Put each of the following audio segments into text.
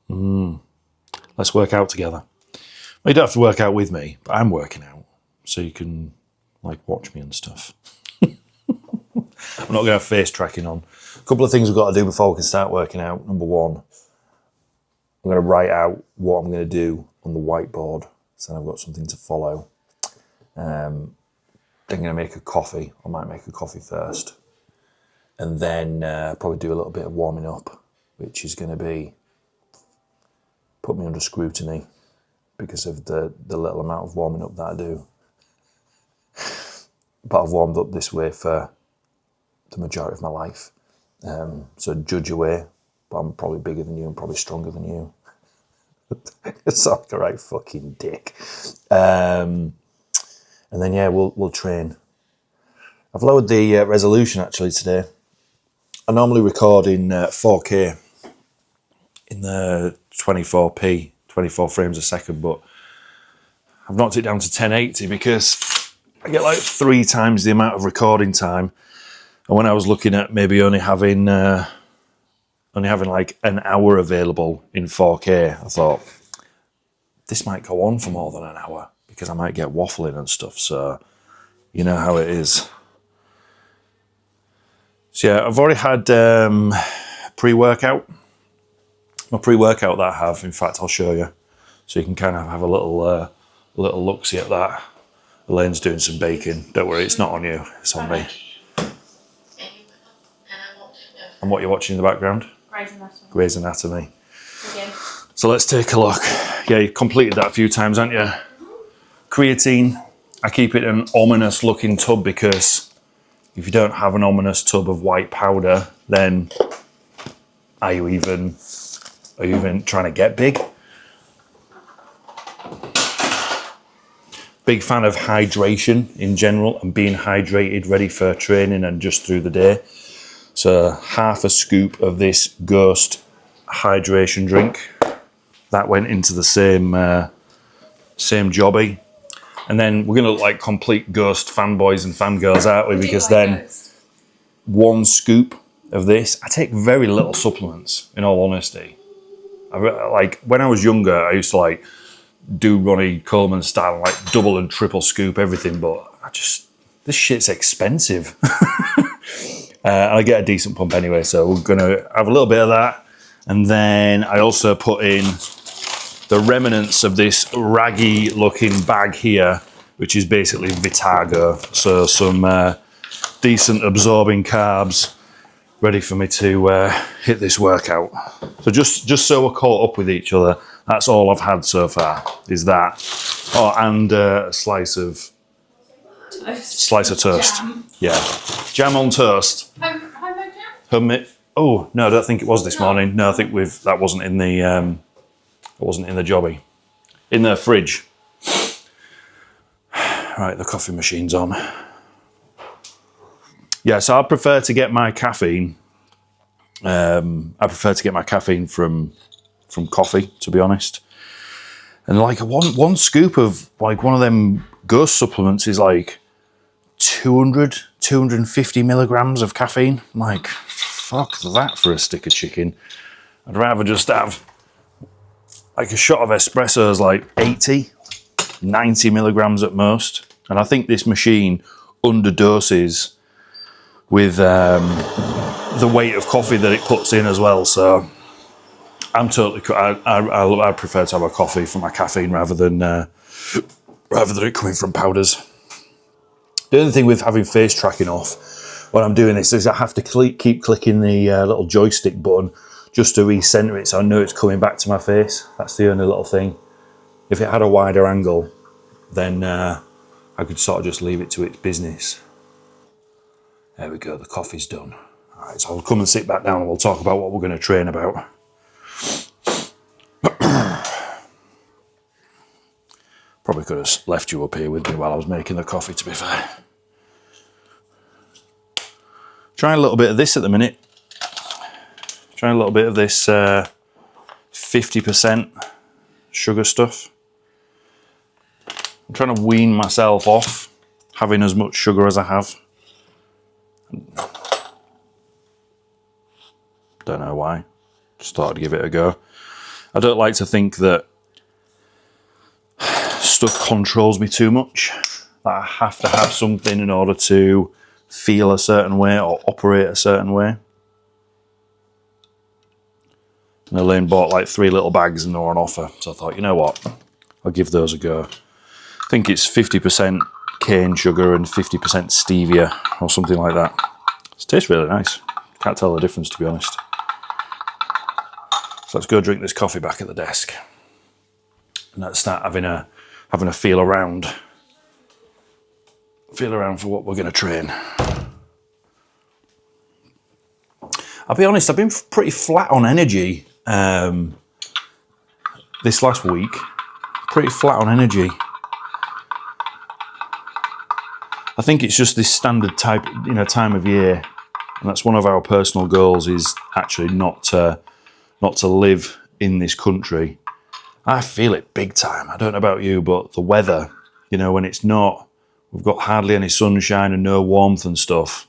Let's work out together. Well, you don't have to work out with me, but I'm working out, so you can like watch me and stuff. I'm not going to have face tracking on. A couple of things we've got to do before we can start working out. Number one, I'm going to write out what I'm going to do on the whiteboard, so I've got something to follow. Then I'm going to make a coffee. I might make a coffee first, and then probably do a little bit of warming up, which is going to be put me under scrutiny because of the little amount of warming up that I do. But I've warmed up this way for the majority of my life. So judge away, but I'm probably bigger than you and probably stronger than you. It's like a right fucking dick. And then yeah, we'll train. I've lowered the resolution actually today. I normally record in 4K in the 24p, 24 frames a second, but I've knocked it down to 1080 because I get like 3 times the amount of recording time. And when I was looking at maybe only having like an hour available in 4K, I thought this might go on for more than an hour because I might get waffling and stuff. So you know how it is. So yeah, I've already had pre-workout. My pre-workout that I have, in fact, I'll show you, so you can kind of have a little look-see at that. Elaine's doing some baking. Don't worry, it's not on you, it's on me. And what you're watching in the background? Grey's Anatomy. Again. So let's take a look. Yeah, you've completed that a few times, haven't you? Creatine. I keep it in an ominous looking tub because if you don't have an ominous tub of white powder, then are you even trying to get big? Big fan of hydration in general and being hydrated, ready for training and just through the day. So half a scoop of this Ghost hydration drink. That went into the same jobby. And then we're going to look like complete Ghost fanboys and fangirls, aren't we? Because then 1 scoop of this, I take very little supplements, in all honesty. Like when I was younger, I used to like do Ronnie Coleman style, like double and triple scoop everything, but this shit's expensive. And I get a decent pump anyway, so we're gonna have a little bit of that. And then I also put in the remnants of this raggy looking bag here, which is basically Vitago. So some decent absorbing carbs ready for me to hit this workout. So just so we're caught up with each other, that's all I've had so far, is that. Oh, and a slice of toast. Jam. Yeah, jam on toast. Homemade jam? Homemade. Oh no, I don't think it was this morning. No, I think that wasn't in the jobby, in the fridge. Right, the coffee machine's on. Yeah, so I prefer to get my caffeine. From coffee, to be honest. And like one scoop of like one of them Ghost supplements is like 250 milligrams of caffeine. I'm like, fuck that for a stick of chicken. I'd rather just have like a shot of espresso is like 90 milligrams at most. And I think this machine underdoses with the weight of coffee that it puts in as well. So I'm totally. I prefer to have a coffee for my caffeine rather than it coming from powders. The only thing with having face tracking off when I'm doing this is I have to keep clicking the little joystick button just to recenter it, so I know it's coming back to my face. That's the only little thing. If it had a wider angle, then I could sort of just leave it to its business. There we go, the coffee's done. All right, so I'll come and sit back down and we'll talk about what we're going to train about. Probably could have left you up here with me while I was making the coffee, to be fair. Trying a little bit of this at the minute. Trying a little bit of this 50% sugar stuff. I'm trying to wean myself off having as much sugar as I have. Don't know why. Just thought I'd give it a go. I don't like to think that stuff controls me too much. That I have to have something in order to feel a certain way or operate a certain way. And Elaine bought like 3 little bags and they were on offer. So I thought, you know what? I'll give those a go. I think it's 50% cane sugar and 50% stevia or something like that. It tastes really nice. Can't tell the difference, to be honest. So let's go drink this coffee back at the desk. And let's start having a feel around. Feel around for what we're going to train. I'll be honest, I've been pretty flat on energy this last week. Pretty flat on energy. I think it's just this standard time of year, and that's one of our personal goals, is actually not to live in this country. I feel it big time. I don't know about you, but the weather, when it's not, we've got hardly any sunshine and no warmth and stuff,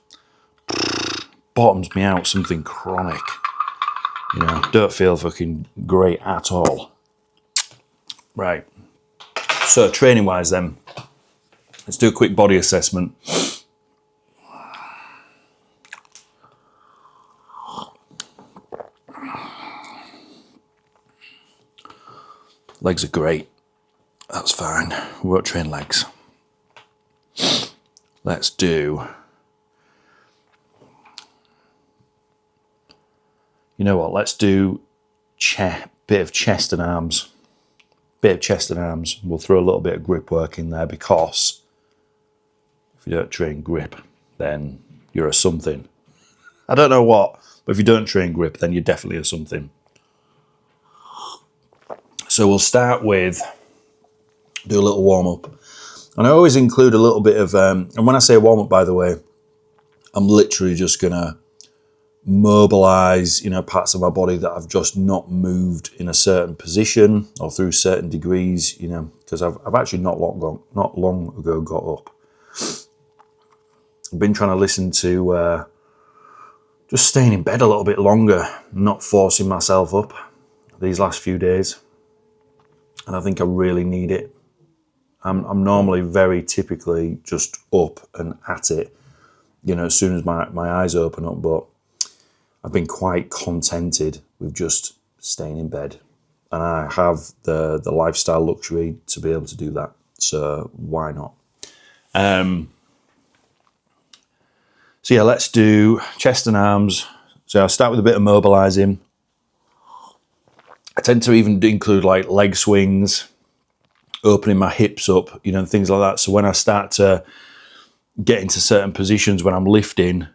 bottoms me out something chronic. Don't feel fucking great at all. Right. So training wise then, let's do a quick body assessment. Legs are great. That's fine. We won't train legs. Let's do... You know what? Let's do bit of chest and arms. Bit of chest and arms. We'll throw a little bit of grip work in there, because if you don't train grip, then you're a something. I don't know what, but if you don't train grip, then you're definitely a something. So we'll start with, do a little warm up. And I always include a little bit of, and when I say warm up, by the way, I'm literally just going to mobilize, parts of my body that I've just not moved in a certain position or through certain degrees, because I've actually not long ago got up. I've been trying to listen to just staying in bed a little bit longer, not forcing myself up these last few days. And I think I really need it. I'm normally very typically just up and at it, as soon as my eyes open up, but I've been quite contented with just staying in bed. And I have the lifestyle luxury to be able to do that. So why not? So yeah, let's do chest and arms. So I'll start with a bit of mobilizing. I tend to even include like leg swings, opening my hips up, and things like that. So when I start to get into certain positions when I'm lifting,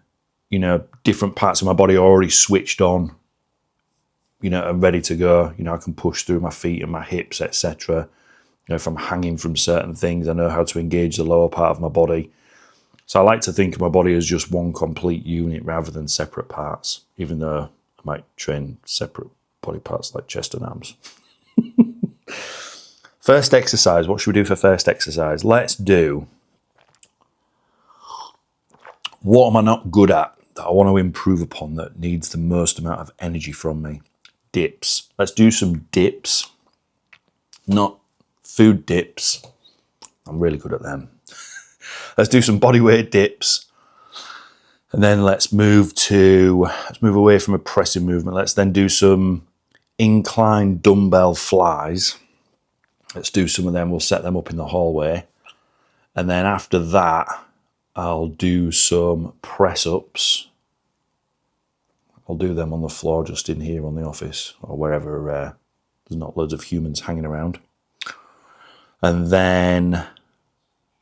different parts of my body are already switched on, and ready to go. I can push through my feet and my hips, etc. If I'm hanging from certain things, I know how to engage the lower part of my body. So I like to think of my body as just one complete unit rather than separate parts, even though I might train separate body parts like chest and arms. First exercise, what should we do for first exercise? Let's do, what am I not good at that I want to improve upon that needs the most amount of energy from me? Dips. Let's do some dips, not food dips. I'm really good at them. Let's do some bodyweight dips. And then let's move away from a pressing movement. Let's then do some incline dumbbell flies. Let's do some of them. We'll set them up in the hallway. And then after that, I'll do some press-ups. I'll do them on the floor just in here on the office or wherever there's not loads of humans hanging around. And then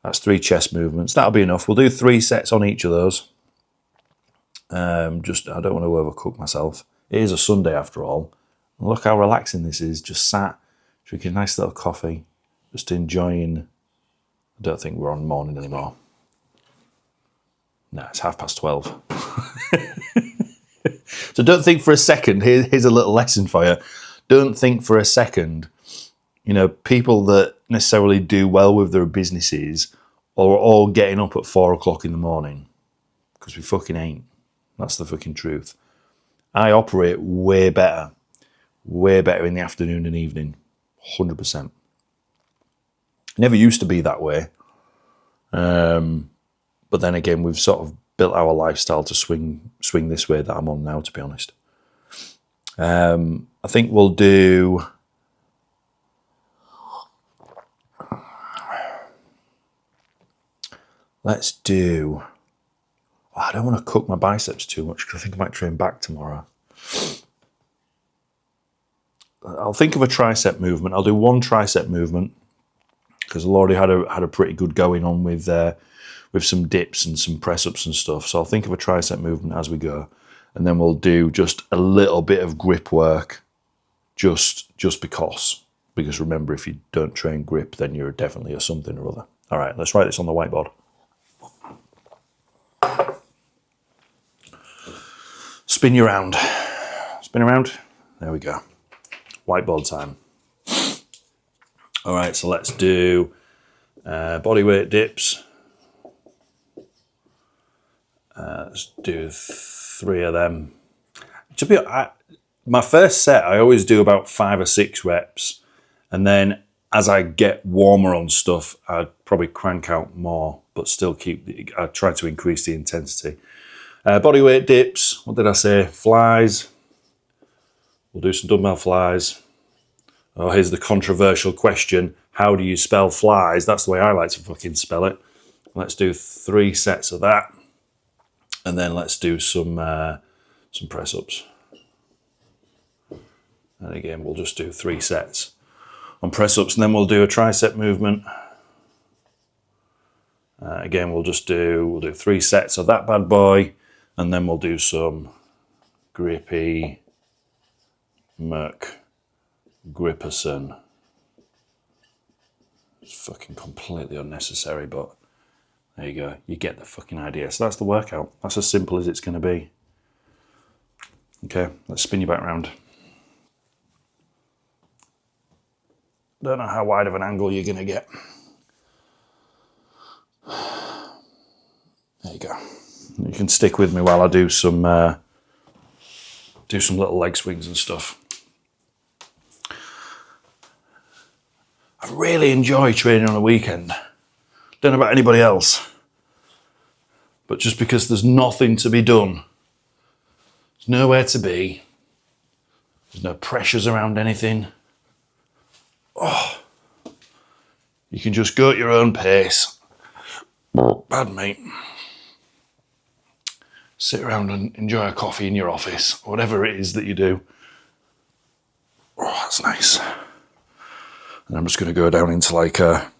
that's 3 chest movements. That'll be enough. We'll do 3 sets on each of those. I don't want to overcook myself. It is a Sunday after all. And look how relaxing this is. Just sat, drinking a nice little coffee, just enjoying. I don't think we're on morning anymore. No, it's 12:30. So don't think for a second, here's a little lesson for you. Don't think for a second, people that necessarily do well with their businesses are all getting up at 4 o'clock in the morning, because we fucking ain't. That's the fucking truth. I operate way better way better in the afternoon and evening, 100%. It never used to be that way. But then again, we've sort of built our lifestyle to swing this way that I'm on now, to be honest. I think we'll do... Let's do... Oh, I don't want to cook my biceps too much because I think I might train back tomorrow. I'll think of a tricep movement. I'll do one tricep movement because I've already had a pretty good going on with some dips and some press-ups and stuff. So I'll think of a tricep movement as we go. And then we'll do just a little bit of grip work just because. Because remember, if you don't train grip, then you're definitely a something or other. All right, let's write this on the whiteboard. Spin you around. Spin around. There we go. Whiteboard time. All right, so let's do bodyweight dips. Let's do 3 of them. My first set, I always do about 5 or 6 reps. And then as I get warmer on stuff, I'd probably crank out more, but still I try to increase the intensity. Bodyweight dips, what did I say? Flies. We'll do some dumbbell flies. Oh, here's the controversial question. How do you spell flies? That's the way I like to fucking spell it. Let's do 3 sets of that. And then let's do some press-ups. And again, we'll just do 3 sets on press-ups, and then we'll do a tricep movement. Again, we'll do 3 sets of that bad boy, and then we'll do some grippy Gripperson. It's fucking completely unnecessary, but there you go. You get the fucking idea. So that's the workout. That's as simple as it's going to be. Okay, let's spin you back around. Don't know how wide of an angle you're going to get. There you go. You can stick with me while I do some little leg swings and stuff. I really enjoy training on a weekend. Don't know about anybody else, but just because there's nothing to be done, there's nowhere to be, there's no pressures around anything. Oh, you can just go at your own pace. Bad mate. Sit around and enjoy a coffee in your office, whatever it is that you do. Oh, that's nice. And I'm just going to go down into like a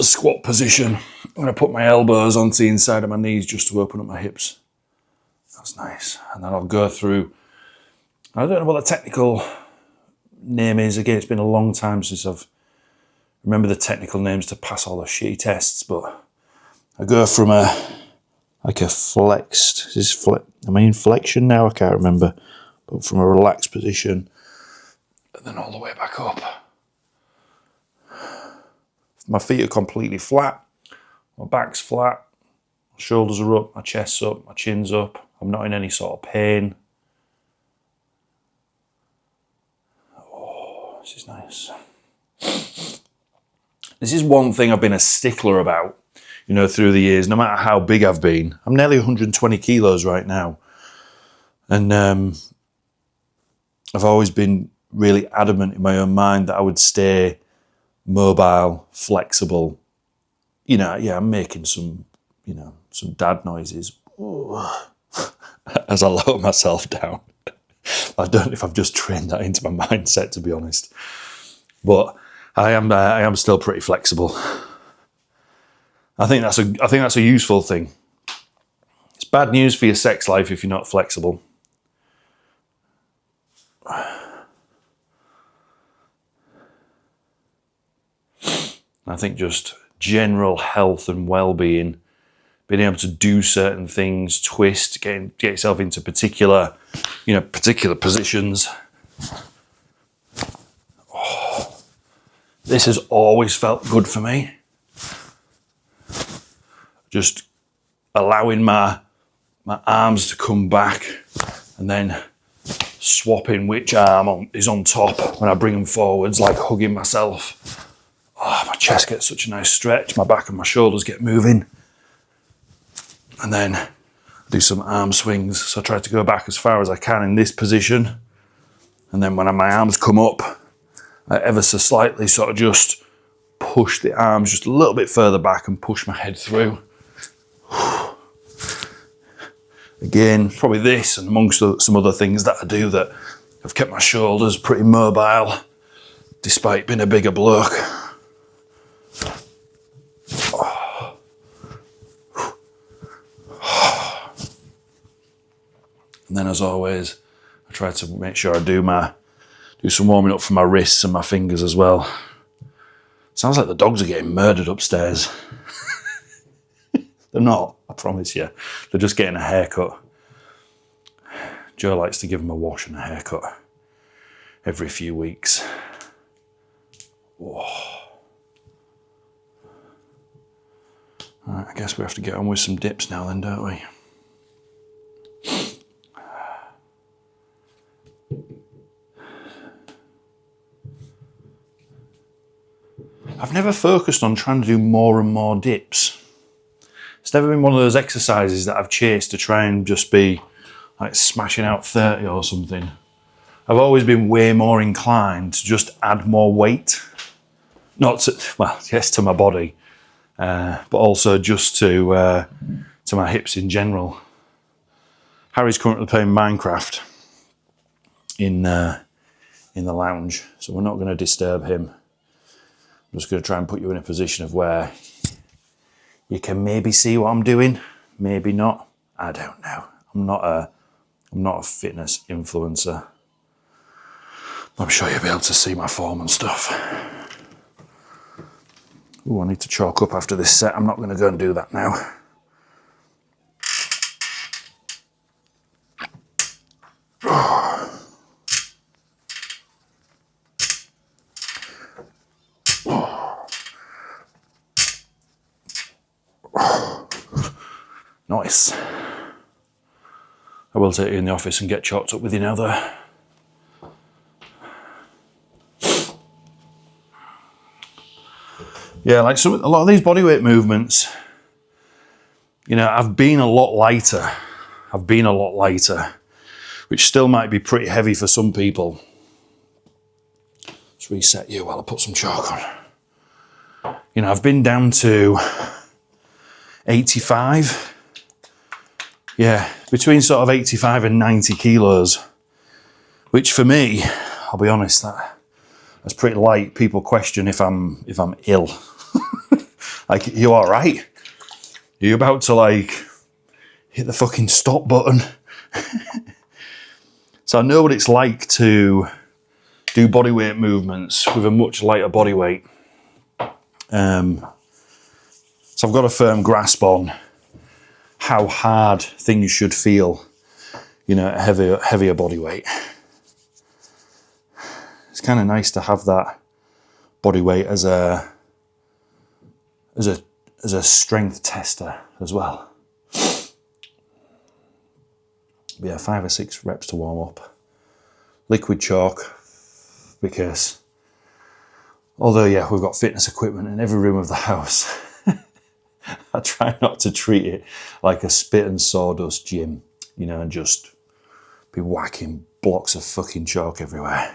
squat position. I'm going to put my elbows onto the inside of my knees just to open up my hips. That's nice. And then I'll go through, I don't know what the technical name is. Again, it's been a long time since I've remembered the technical names to pass all the shitty tests, but I go from a flexed, flexion now? I can't remember, but from a relaxed position and then all the way back up. My feet are completely flat, my back's flat, my shoulders are up, my chest's up, my chin's up. I'm not in any sort of pain. Oh, this is nice. This is one thing I've been a stickler about, through the years, no matter how big I've been. I'm nearly 120 kilos right now. And I've always been really adamant in my own mind that I would stay mobile, flexible. I'm making some dad noises as I lower myself down. I don't know if I've just trained that into my mindset, to be honest. But I am still pretty flexible. I think that's a useful thing. It's bad news for your sex life if you're not flexible. I think just general health and well-being, being able to do certain things, twist, get yourself into particular positions. Oh, this has always felt good for me. Just allowing my arms to come back and then swapping which arm is on top when I bring them forwards, like hugging myself. Oh, my chest gets such a nice stretch, my back and my shoulders get moving. And then do some arm swings. So I try to go back as far as I can in this position. And then when my arms come up, I ever so slightly sort of just push the arms just a little bit further back and push my head through. Again, probably this and amongst some other things that I do that have kept my shoulders pretty mobile despite being a bigger bloke. And then as always, I try to make sure I do some warming up for my wrists and my fingers as well. Sounds like the dogs are getting murdered upstairs. They're not, I promise you. They're just getting a haircut. Joe likes to give them a wash and a haircut every few weeks. Whoa. Right, I guess we have to get on with some dips now then, don't we? I've never focused on trying to do more and more dips. It's never been one of those exercises that I've chased to try and just be like smashing out 30 or something. I've always been way more inclined to just add more weight. Not to, well, yes, to my body, but also just to my hips in general. Harry's currently playing Minecraft in the lounge, so we're not going to disturb him. I'm just going to try and put you in a position of where you can maybe see what I'm doing, maybe not. I don't know. I'm not a fitness influencer. I'm sure you'll be able to see my form and stuff. Oh, I need to chalk up after this set. I'm not going to go and do that now. Nice. I will take you in the office and get chalked up with you now though. Yeah, like a lot of these bodyweight movements, you know, I've been a lot lighter, which still might be pretty heavy for some people. Let's reset you while I put some chalk on. You know, I've been down to 85. Yeah, between sort of 85 and 90 kilos, which for me, I'll be honest, that's pretty light. People question if I'm ill. Like, are you all right? Are you about to like hit the fucking stop button? So I know what it's like to do bodyweight movements with a much lighter body weight. So I've got a firm grasp on how hard things should feel, you know, at heavier body weight. It's kind of nice to have that body weight as a strength tester as well. But yeah, 5 or 6 reps to warm up. Liquid chalk, because although yeah, we've got fitness equipment in every room of the house, I try not to treat it like a spit and sawdust gym, you know, and just be whacking blocks of fucking chalk everywhere.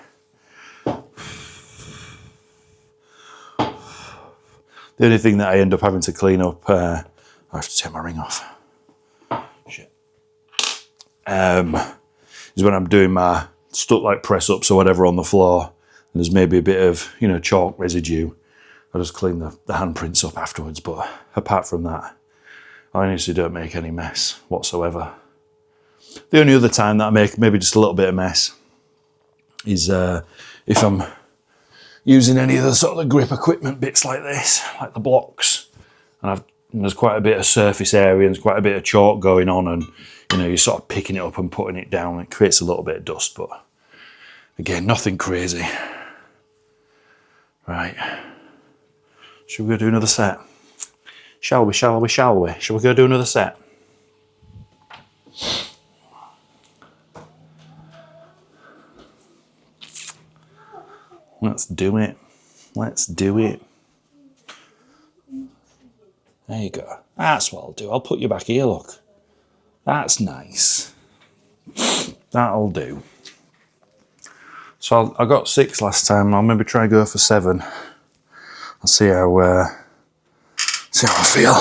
The only thing that I end up having to clean up, I have to take my ring off. Shit. Is when I'm doing my stuck like press ups or whatever on the floor, and there's maybe a bit of, you know, chalk residue. I just clean the handprints up afterwards, but apart from that, I honestly don't make any mess whatsoever. The only other time that I make maybe just a little bit of mess is if I'm using any of the sort of the grip equipment bits like this, like the blocks, and there's quite a bit of surface area and there's quite a bit of chalk going on, and you know, you're sort of picking it up and putting it down. It creates a little bit of dust, but again, nothing crazy. Right. Should we go do another set? Shall we? Shall we go do another set? Let's do it. Let's do it. There you go. That's what I'll do. I'll put you back here, look. That's nice. That'll do. So I got 6 last time. I'll maybe try go for 7. I'll see how I feel.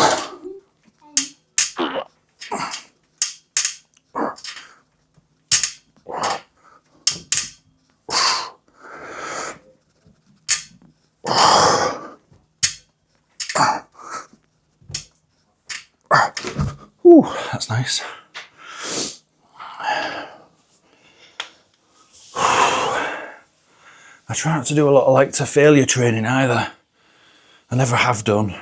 Ooh, that's nice. I try not to do a lot of like to failure training either. I never have done.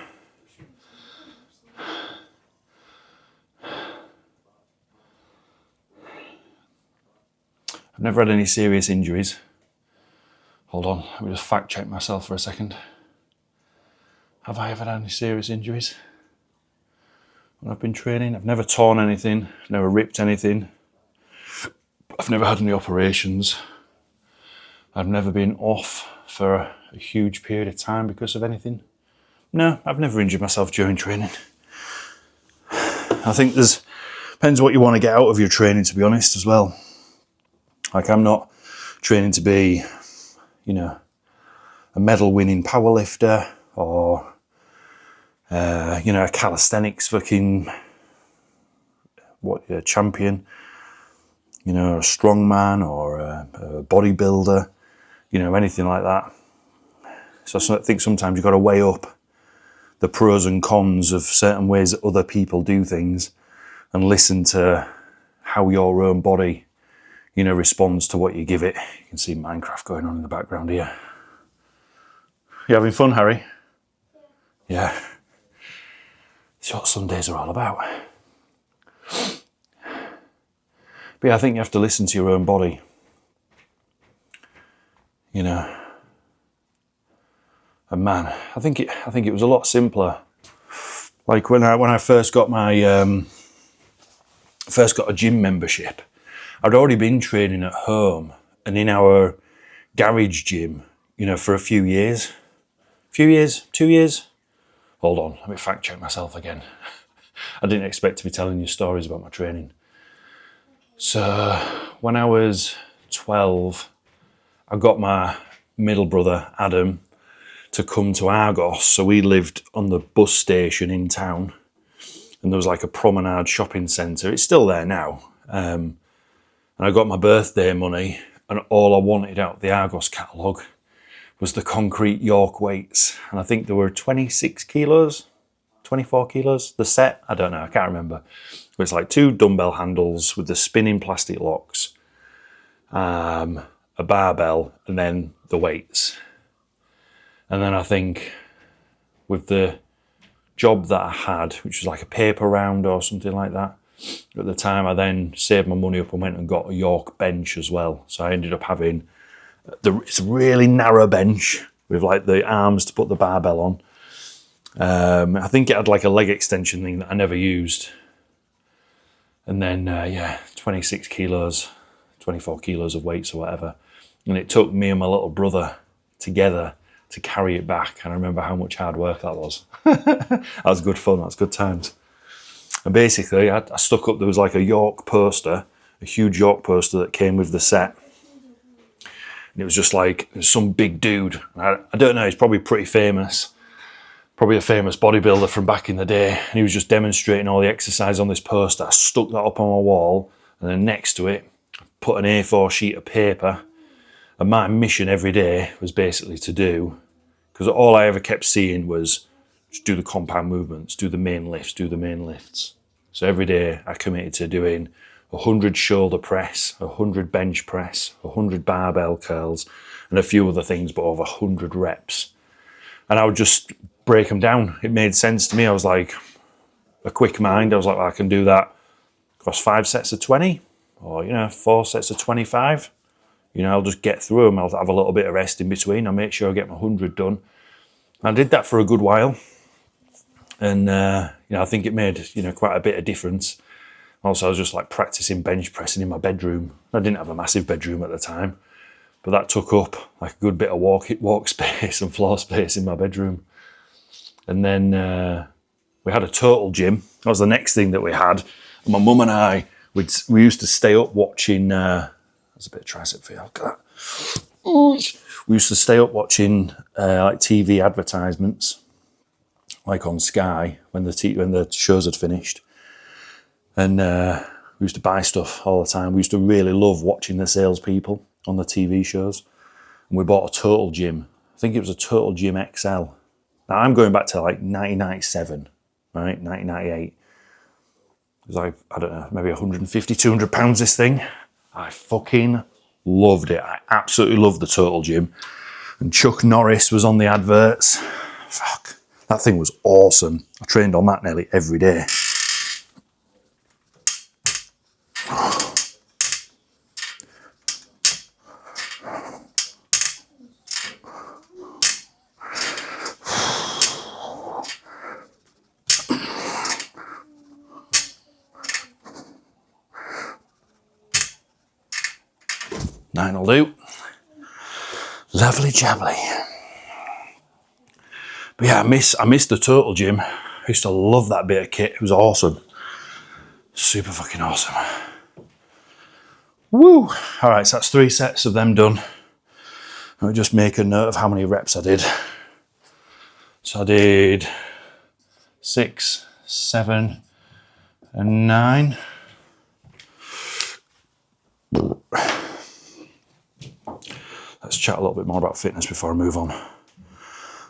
I've never had any serious injuries. Hold on, let me just fact check myself for a second. Have I ever had any serious injuries when I've been training? I've never torn anything, I've never ripped anything. I've never had any operations. I've never been off for a huge period of time because of anything. No, I've never injured myself during training. I think depends what you want to get out of your training, to be honest, as well. Like, I'm not training to be, a medal-winning powerlifter or, a calisthenics fucking champion, a strongman or a bodybuilder, anything like that. So I think sometimes you've got to weigh up the pros and cons of certain ways that other people do things and listen to how your own body, responds to what you give it. You can see Minecraft going on in the background here. You having fun, Harry? Yeah. That's what Sundays are all about. But yeah, I think you have to listen to your own body. And man, I think it was a lot simpler. Like when I first got my a gym membership, I'd already been training at home and in our garage gym, for a few years. 2 years. Hold on, let me fact check myself again. I didn't expect to be telling you stories about my training. So when I was 12, I got my middle brother, Adam, to come to Argos. So we lived on the bus station in town and there was like a promenade shopping centre. It's still there now. And I got my birthday money and all I wanted out of the Argos catalogue was the concrete York weights. And I think there were 26 kilos, 24 kilos, the set. I don't know, I can't remember. But it's like 2 dumbbell handles with the spinning plastic locks, a barbell, and then the weights. And then I think with the job that I had, which was like a paper round or something like that, at the time I then saved my money up and went and got a York bench as well. So I ended up having it's a really narrow bench with like the arms to put the barbell on. I think it had like a leg extension thing that I never used. And then, 26 kilos, 24 kilos of weights or whatever. And it took me and my little brother together to carry it back. And I remember how much hard work that was. That was good fun, that was good times. And basically, I stuck up, there was like a York poster, a huge York poster that came with the set. And it was just like some big dude. I don't know, he's probably pretty famous. Probably a famous bodybuilder from back in the day. And he was just demonstrating all the exercise on this poster. I stuck that up on my wall. And then next to it, put an A4 sheet of paper. And my mission every day was basically to do, because all I ever kept seeing was just do the compound movements, do the main lifts. So every day I committed to doing 100 shoulder press, 100 bench press, 100 barbell curls, and a few other things, but over 100 reps. And I would just break them down. It made sense to me. I was like, a quick mind. I was like, well, I can do that across 5 sets of 20 or, 4 sets of 25. I'll just get through them. I'll have a little bit of rest in between. I'll make sure I get my 100 done. I did that for a good while. And, I think it made, quite a bit of difference. Also, I was just like practicing bench pressing in my bedroom. I didn't have a massive bedroom at the time. but that took up like a good bit of walk space and floor space in my bedroom. And then we had a total gym. That was the next thing that we had. And my mum and I, we used to stay up watching, there's a bit of tricep for you, look at that. We used to stay up watching like TV advertisements, like on Sky, when the shows had finished. And we used to buy stuff all the time. We used to really love watching the salespeople on the TV shows. And we bought a total gym. I think it was a total gym XL. Now I'm going back to like 1997, right? 1998. It was like, I don't know, maybe 150, 200 pounds this thing. I fucking loved it. I absolutely loved the total gym. And Chuck Norris was on the adverts. Fuck, that thing was awesome. I trained on that nearly every day. Nine'll do. Lovely jubbly. But yeah, I miss the total gym. I used to love that bit of kit. It was awesome. Super fucking awesome. Woo! All right, so that's 3 sets of them done. I'll just make a note of how many reps I did. So I did 6, 7, and 9. Let's chat a little bit more about fitness before I move on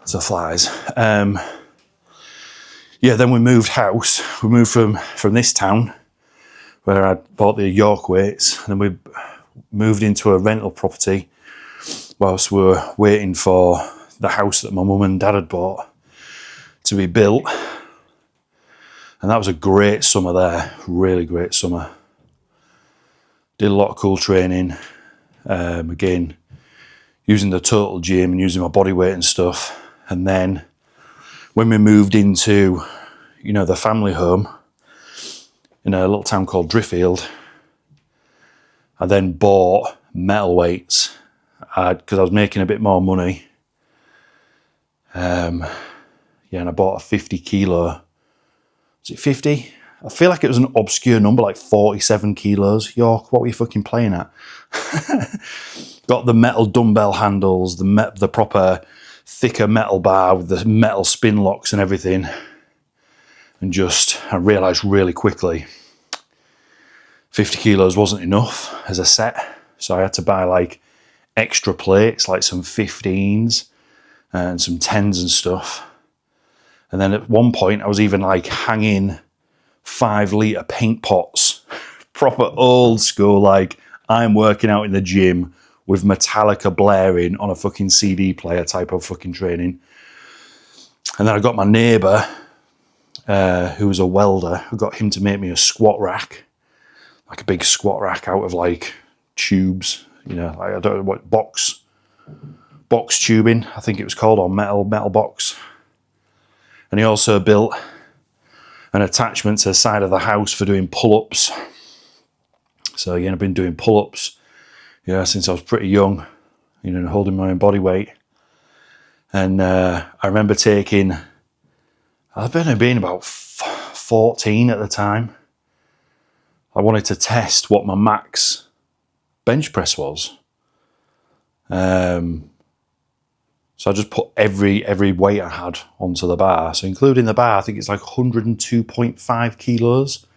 to flies. Yeah, then we moved house. We moved from this town where I bought the York weights, and then we moved into a rental property whilst we were waiting for the house that my mum and dad had bought to be built. And that was a great summer there, really great summer. Did a lot of cool training. Again, using the total gym and using my body weight and stuff. And then when we moved into, you know, the family home in a little town called Driffield, I then bought metal weights because I was making a bit more money. And I bought a 50 kilo. Was it 50? I feel like it was an obscure number, like 47 kilos. York, what were you fucking playing at? Got the metal dumbbell handles, the proper thicker metal bar with the metal spin locks and everything. And I realised really quickly 50 kilos wasn't enough as a set. So I had to buy like extra plates, like some 15s and some 10s and stuff. And then at one point I was even like hanging 5-litre paint pots. Proper old school, like I'm working out in the gym with Metallica blaring on a fucking CD player type of fucking training. And then I got my neighbour, who was a welder, I got him to make me a squat rack, like a big squat rack out of like tubes, you know, like I don't know what, box tubing, I think it was called, or metal box. And he also built an attachment to the side of the house for doing pull-ups. So yeah, I've been doing pull-ups, since I was pretty young, and holding my own body weight. And I remember I've been about 14 at the time. I wanted to test what my max bench press was. So I just put every weight I had onto the bar. So including the bar, I think it's like 102.5 kilos.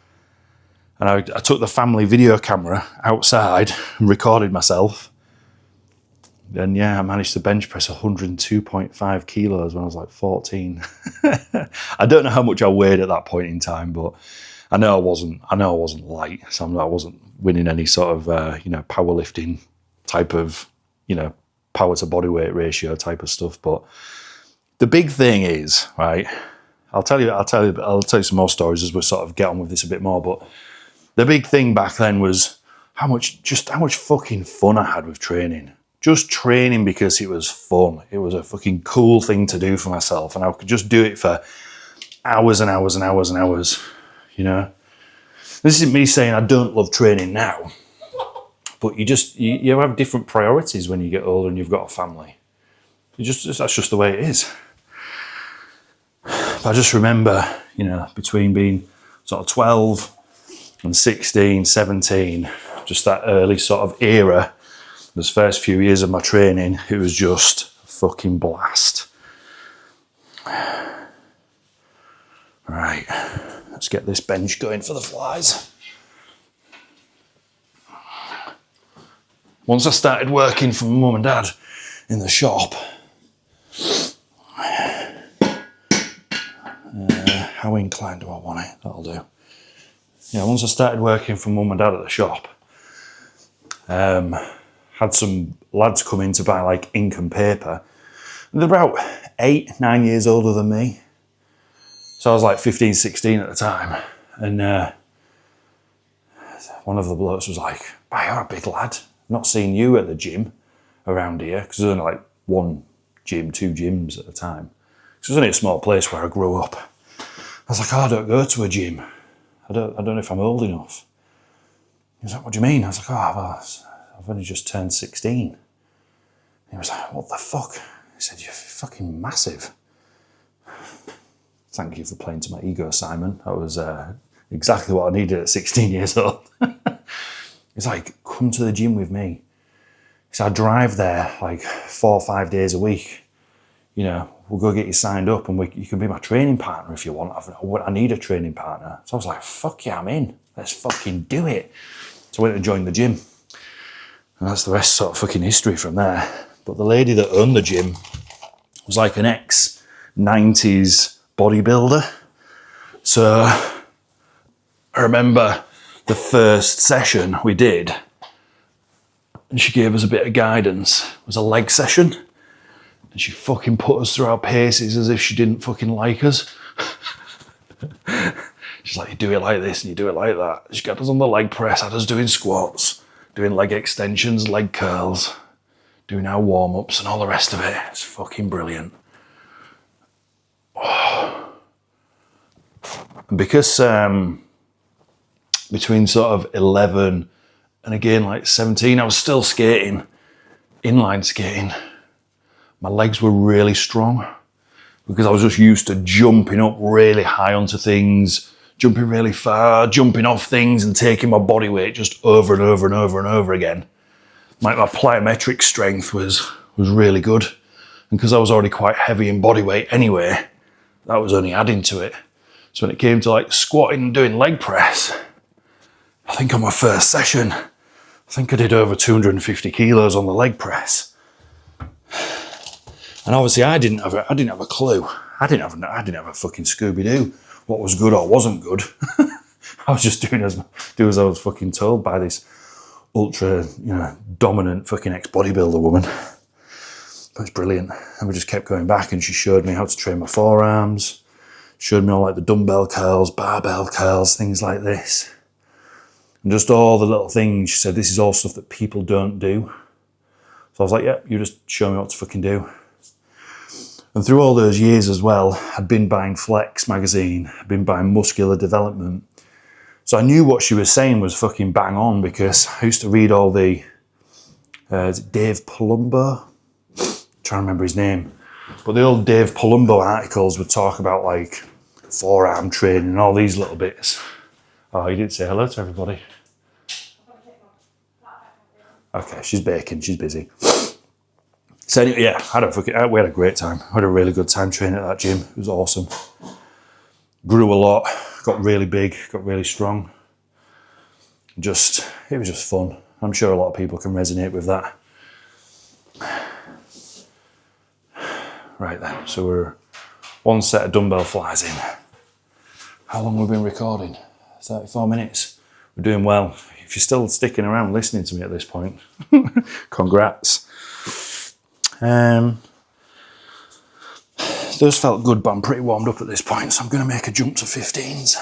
And I took the family video camera outside and recorded myself. And yeah, I managed to bench press 102.5 kilos when I was like 14. I don't know how much I weighed at that point in time, but I know I wasn't light. So I wasn't winning any sort of, powerlifting type of, power to body weight ratio type of stuff. But the big thing is, right, I'll tell you some more stories as we sort of get on with this a bit more. But the big thing back then was how much fucking fun I had with training. Just training because it was fun. It was a fucking cool thing to do for myself, and I could just do it for hours and hours and hours and hours. This isn't me saying I don't love training now, But you have different priorities when you get older and you've got a family. That's just the way it is. But I just remember, between being sort of 12 and 16, 17, just that early sort of era, those first few years of my training, it was just a fucking blast. Right, let's get this bench going for the flies. Once I started working for my mum and dad in the shop, how inclined do I want it? That'll do. Yeah, once I started working for mum and dad at the shop, had some lads come in to buy like ink and paper. And they're about 8, 9 years older than me. So I was like 15, 16 at the time. And one of the blokes was like, "Bah, you're a big lad. Not seen you at the gym around here." Because there's only like 1 gym, 2 gyms at the time. It was only a small place where I grew up. I was like, "Oh, I don't go to a gym. I don't know if I'm old enough." He was like, "What do you mean?" I was like, "Oh, well, I've only just turned 16. He was like, "What the fuck?" He said, "You're fucking massive." Thank you for playing to my ego, Simon. That was exactly what I needed at 16 years old. He's like, "Come to the gym with me." So I drive there like 4 or 5 days a week. We'll go get you signed up and you can be my training partner if you want. I need a training partner. So I was like, "Fuck yeah, I'm in. Let's fucking do it." So I went to join the gym. And that's the rest sort of fucking history from there. But the lady that owned the gym was like an ex-90s bodybuilder. So I remember the first session we did, and she gave us a bit of guidance. It was a leg session. And she fucking put us through our paces as if she didn't fucking like us. She's like, "You do it like this and you do it like that." She got us on the leg press, had us doing squats, doing leg extensions, leg curls, doing our warm-ups and all the rest of it. It's fucking brilliant. Oh. And because between sort of 11 and again like 17, I was still skating, inline skating. My legs were really strong because I was just used to jumping up really high onto things, jumping really far, jumping off things and taking my body weight just over and over and over and over again. My plyometric strength was really good. And because I was already quite heavy in body weight anyway, that was only adding to it. So when it came to like squatting and doing leg press, I think on my first session, I think I did over 250 kilos on the leg press. And obviously I didn't have a clue. I didn't have a fucking Scooby-Doo what was good or wasn't good. I was just doing as I was fucking told by this ultra, dominant fucking ex-bodybuilder woman. But it's brilliant. And we just kept going back and she showed me how to train my forearms, showed me all like the dumbbell curls, barbell curls, things like this. And just all the little things. She said, "This is all stuff that people don't do." So I was like, "Yeah, you just show me what to fucking do." And through all those years as well, I'd been buying Flex magazine, I'd been buying Muscular Development. So I knew what she was saying was fucking bang on because I used to read all the, is it Dave Palumbo? I'm trying to remember his name. But the old Dave Palumbo articles would talk about like forearm training and all these little bits. Oh, you didn't say hello to everybody. Okay, she's baking, she's busy. So anyway, yeah, we had a great time. I had a really good time training at that gym. It was awesome. Grew a lot, got really big, got really strong. It was just fun. I'm sure a lot of people can resonate with that. Right then, so we're 1 set of dumbbell flies in. How long have we been recording? 34 minutes. We're doing well. If you're still sticking around listening to me at this point, congrats. Those felt good, but I'm pretty warmed up at this point, so I'm going to make a jump to 15s.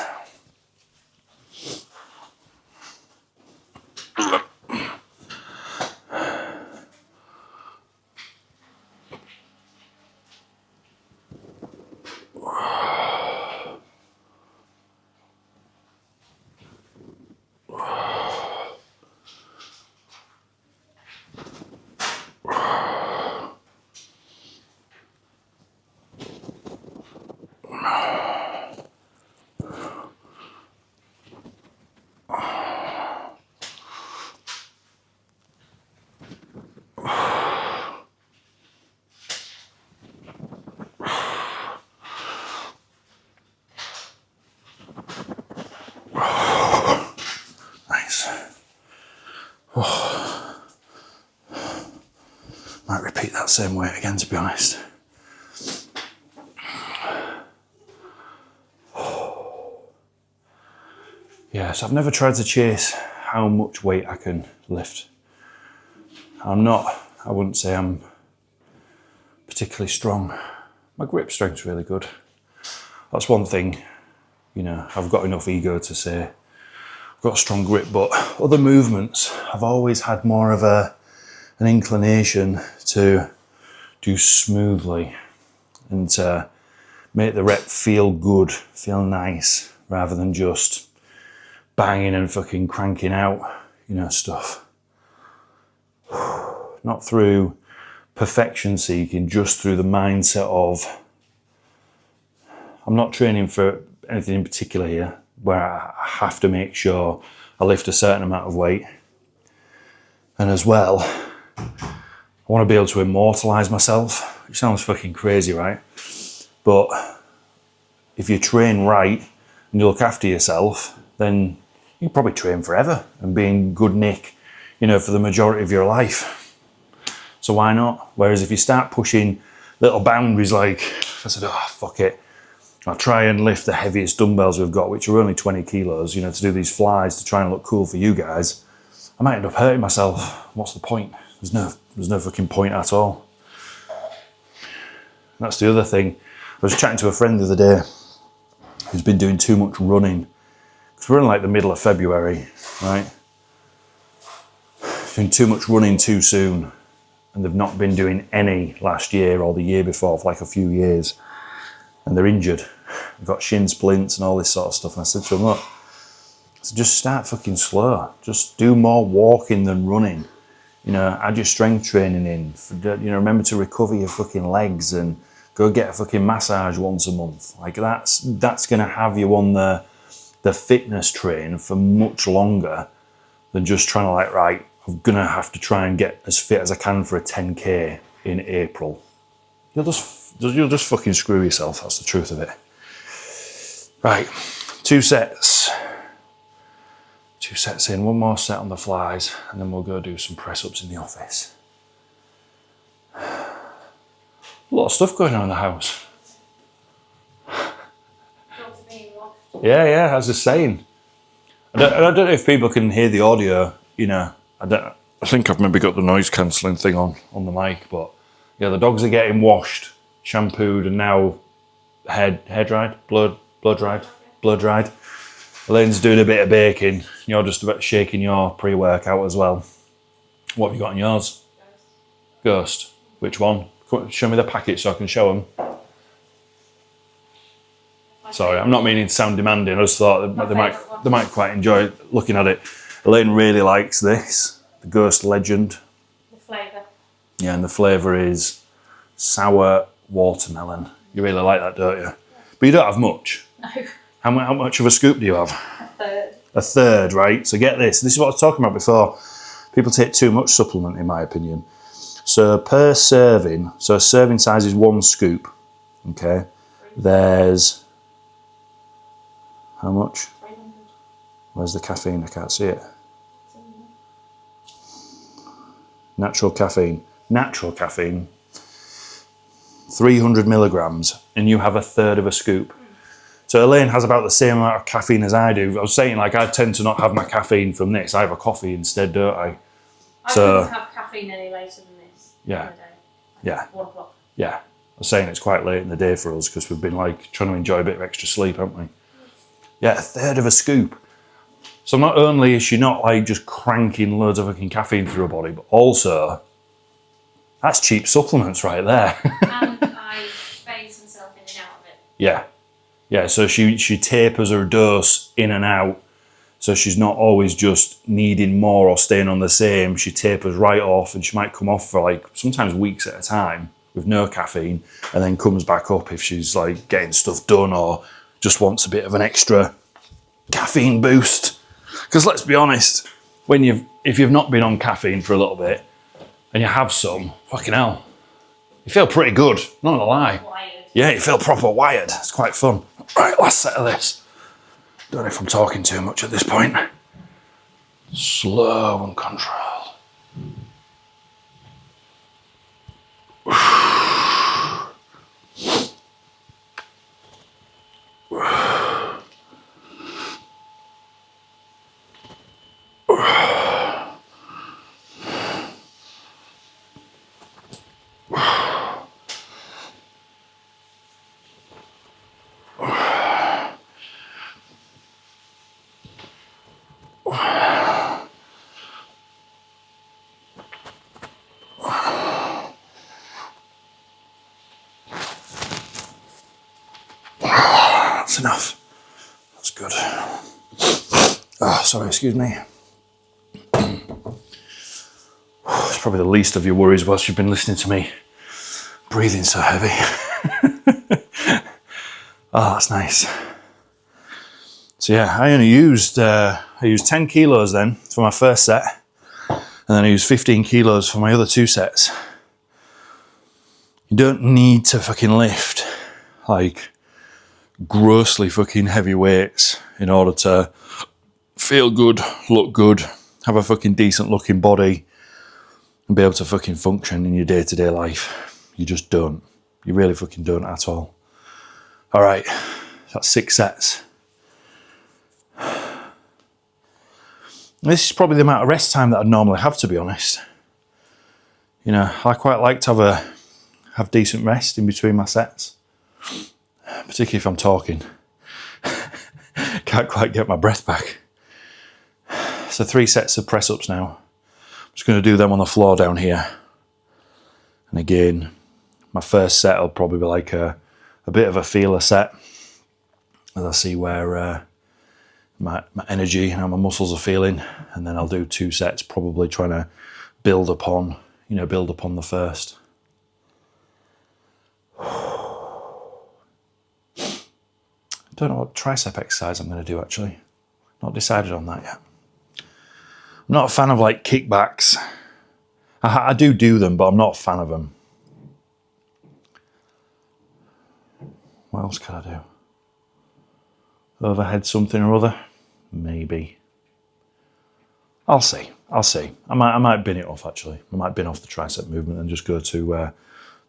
that same weight again, to be honest. Yeah, so I've never tried to chase how much weight I can lift. I wouldn't say I'm particularly strong. My grip strength's really good. That's one thing, you know, I've got enough ego to say I've got a strong grip, but other movements, I've always had more of an inclination to do smoothly and to make the rep feel good, feel nice, rather than just banging and fucking cranking out, you know, stuff. Not through perfection seeking, just through the mindset of, I'm not training for anything in particular here, where I have to make sure I lift a certain amount of weight. And as well, I want to be able to immortalize myself, which sounds fucking crazy, right? But if you train right and you look after yourself, then you can probably train forever and be in good nick, you know, for the majority of your life. So why not? Whereas if you start pushing little boundaries, like if I said, oh, fuck it, I'll try and lift the heaviest dumbbells we've got, which are only 20 kilos, you know, to do these flies to try and look cool for you guys, I might end up hurting myself. What's the point? There's no fucking point at all. That's the other thing. I was chatting to a friend the other day who's been doing too much running. Because we're in like the middle of February, right? Doing too much running too soon. And they've not been doing any last year or the year before for like a few years. And they're injured. They've got shin splints and all this sort of stuff. And I said to them, look, so just start fucking slow. Just do more walking than running. You know, add your strength training in. You know, remember to recover your fucking legs and go get a fucking massage once a month. Like that's going to have you on the fitness train for much longer than just trying to like, right, I'm going to have to try and get as fit as I can for a 10K in April. You'll just fucking screw yourself. That's the truth of it. Right, 2 sets. 2 sets in, 1 more set on the flies, and then we'll go do some press-ups in the office. A lot of stuff going on in the house. Yeah, I was just saying. I don't know if people can hear the audio, you know. I think I've maybe got the noise cancelling thing on the mic, but yeah, the dogs are getting washed, shampooed, and now hair dried, blow dried. Elaine's doing a bit of baking. You're just about shaking your pre-workout as well. What have you got in yours? Ghost. Which one? Show me the packet so I can show them. Sorry, I'm not meaning to sound demanding. I just thought they might quite enjoy looking at it. Elaine really likes this, the Ghost Legend. The flavour. Yeah, and the flavour is sour watermelon. You really like that, don't you? Yeah. But you don't have much. No. How much of a scoop do you have? A third. A third, right? So get this. This is what I was talking about before. People take too much supplement, in my opinion. So per serving, so a serving size is 1 scoop. Okay. There's how much? 300. Where's the caffeine? I can't see it. Natural caffeine. 300 milligrams, and you have a third of a scoop. So Elaine has about the same amount of caffeine as I do. I was saying, like, I tend to not have my caffeine from this. I have a coffee instead, don't I? I couldn't have caffeine any later than this. Yeah. In the day. Yeah. 1 o'clock. Yeah. I was saying it's quite late in the day for us because we've been, like, trying to enjoy a bit of extra sleep, haven't we? Yeah, a third of a scoop. So not only is she not, like, just cranking loads of fucking caffeine through her body, but also, that's cheap supplements right there. And I phase myself in and out of it. Yeah. Yeah, so she tapers her dose in and out. So she's not always just needing more or staying on the same. She tapers right off, and she might come off for like sometimes weeks at a time with no caffeine, and then comes back up if she's like getting stuff done or just wants a bit of an extra caffeine boost. Because let's be honest, if you've not been on caffeine for a little bit and you have some, fucking hell, you feel pretty good, not gonna lie. Wired. Yeah, you feel proper wired. It's quite fun. Right, last set of this. Don't know if I'm talking too much at this point. Slow and controlled. That's enough. That's good. Oh, sorry, excuse me. It's probably the least of your worries whilst you've been listening to me breathing so heavy. Oh, that's nice. So yeah, I only used 10 kilos then for my first set, and then I used 15 kilos for my other 2 sets. You don't need to fucking lift like grossly fucking heavy weights in order to feel good, look good, have a fucking decent looking body, and be able to fucking function in your day-to-day life. You just don't. You really fucking don't at all. All right, that's 6 sets. This is probably the amount of rest time that I'd normally have, to be honest. You know, I quite like to have decent rest in between my sets, particularly if I'm talking. Can't quite get my breath back. So 3 sets of press-ups now. I'm just going to do them on the floor down here. And again, my first set will probably be like a bit of a feeler set, as I see where my energy and how my muscles are feeling. And then I'll do 2 sets, probably trying to build upon the first. Don't know what tricep exercise I'm going to do, actually. Not decided on that yet. I'm not a fan of like kickbacks. I do them, but I'm not a fan of them. What else can I do? Overhead something or other? Maybe. I'll see. I might bin it off, actually. I might bin off the tricep movement and just go to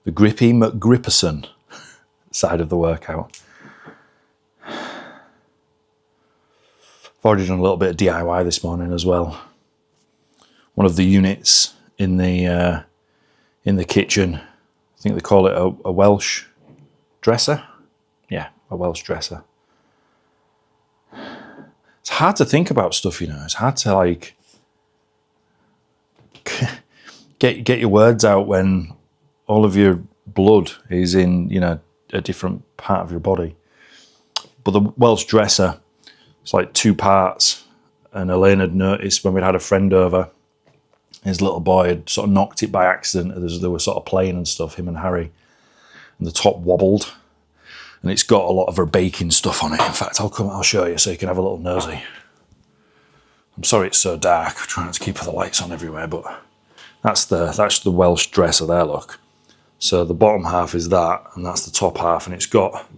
the Grippy McGripperson side of the workout. I've already done a little bit of DIY this morning as well. One of the units in the kitchen, I think they call it a Welsh dresser. Yeah, a Welsh dresser. It's hard to think about stuff, you know. It's hard to like get your words out when all of your blood is in, you know, a different part of your body. But the Welsh dresser, it's like 2 parts, and Elaine had noticed when we'd had a friend over, his little boy had sort of knocked it by accident as they were sort of playing and stuff, him and Harry, and the top wobbled, and it's got a lot of her baking stuff on it. In fact, I'll show you so you can have a little nosy. I'm sorry it's so dark, I'm trying to keep the lights on everywhere, but that's the Welsh dresser there, look. So the bottom half is that, and that's the top half, and it's got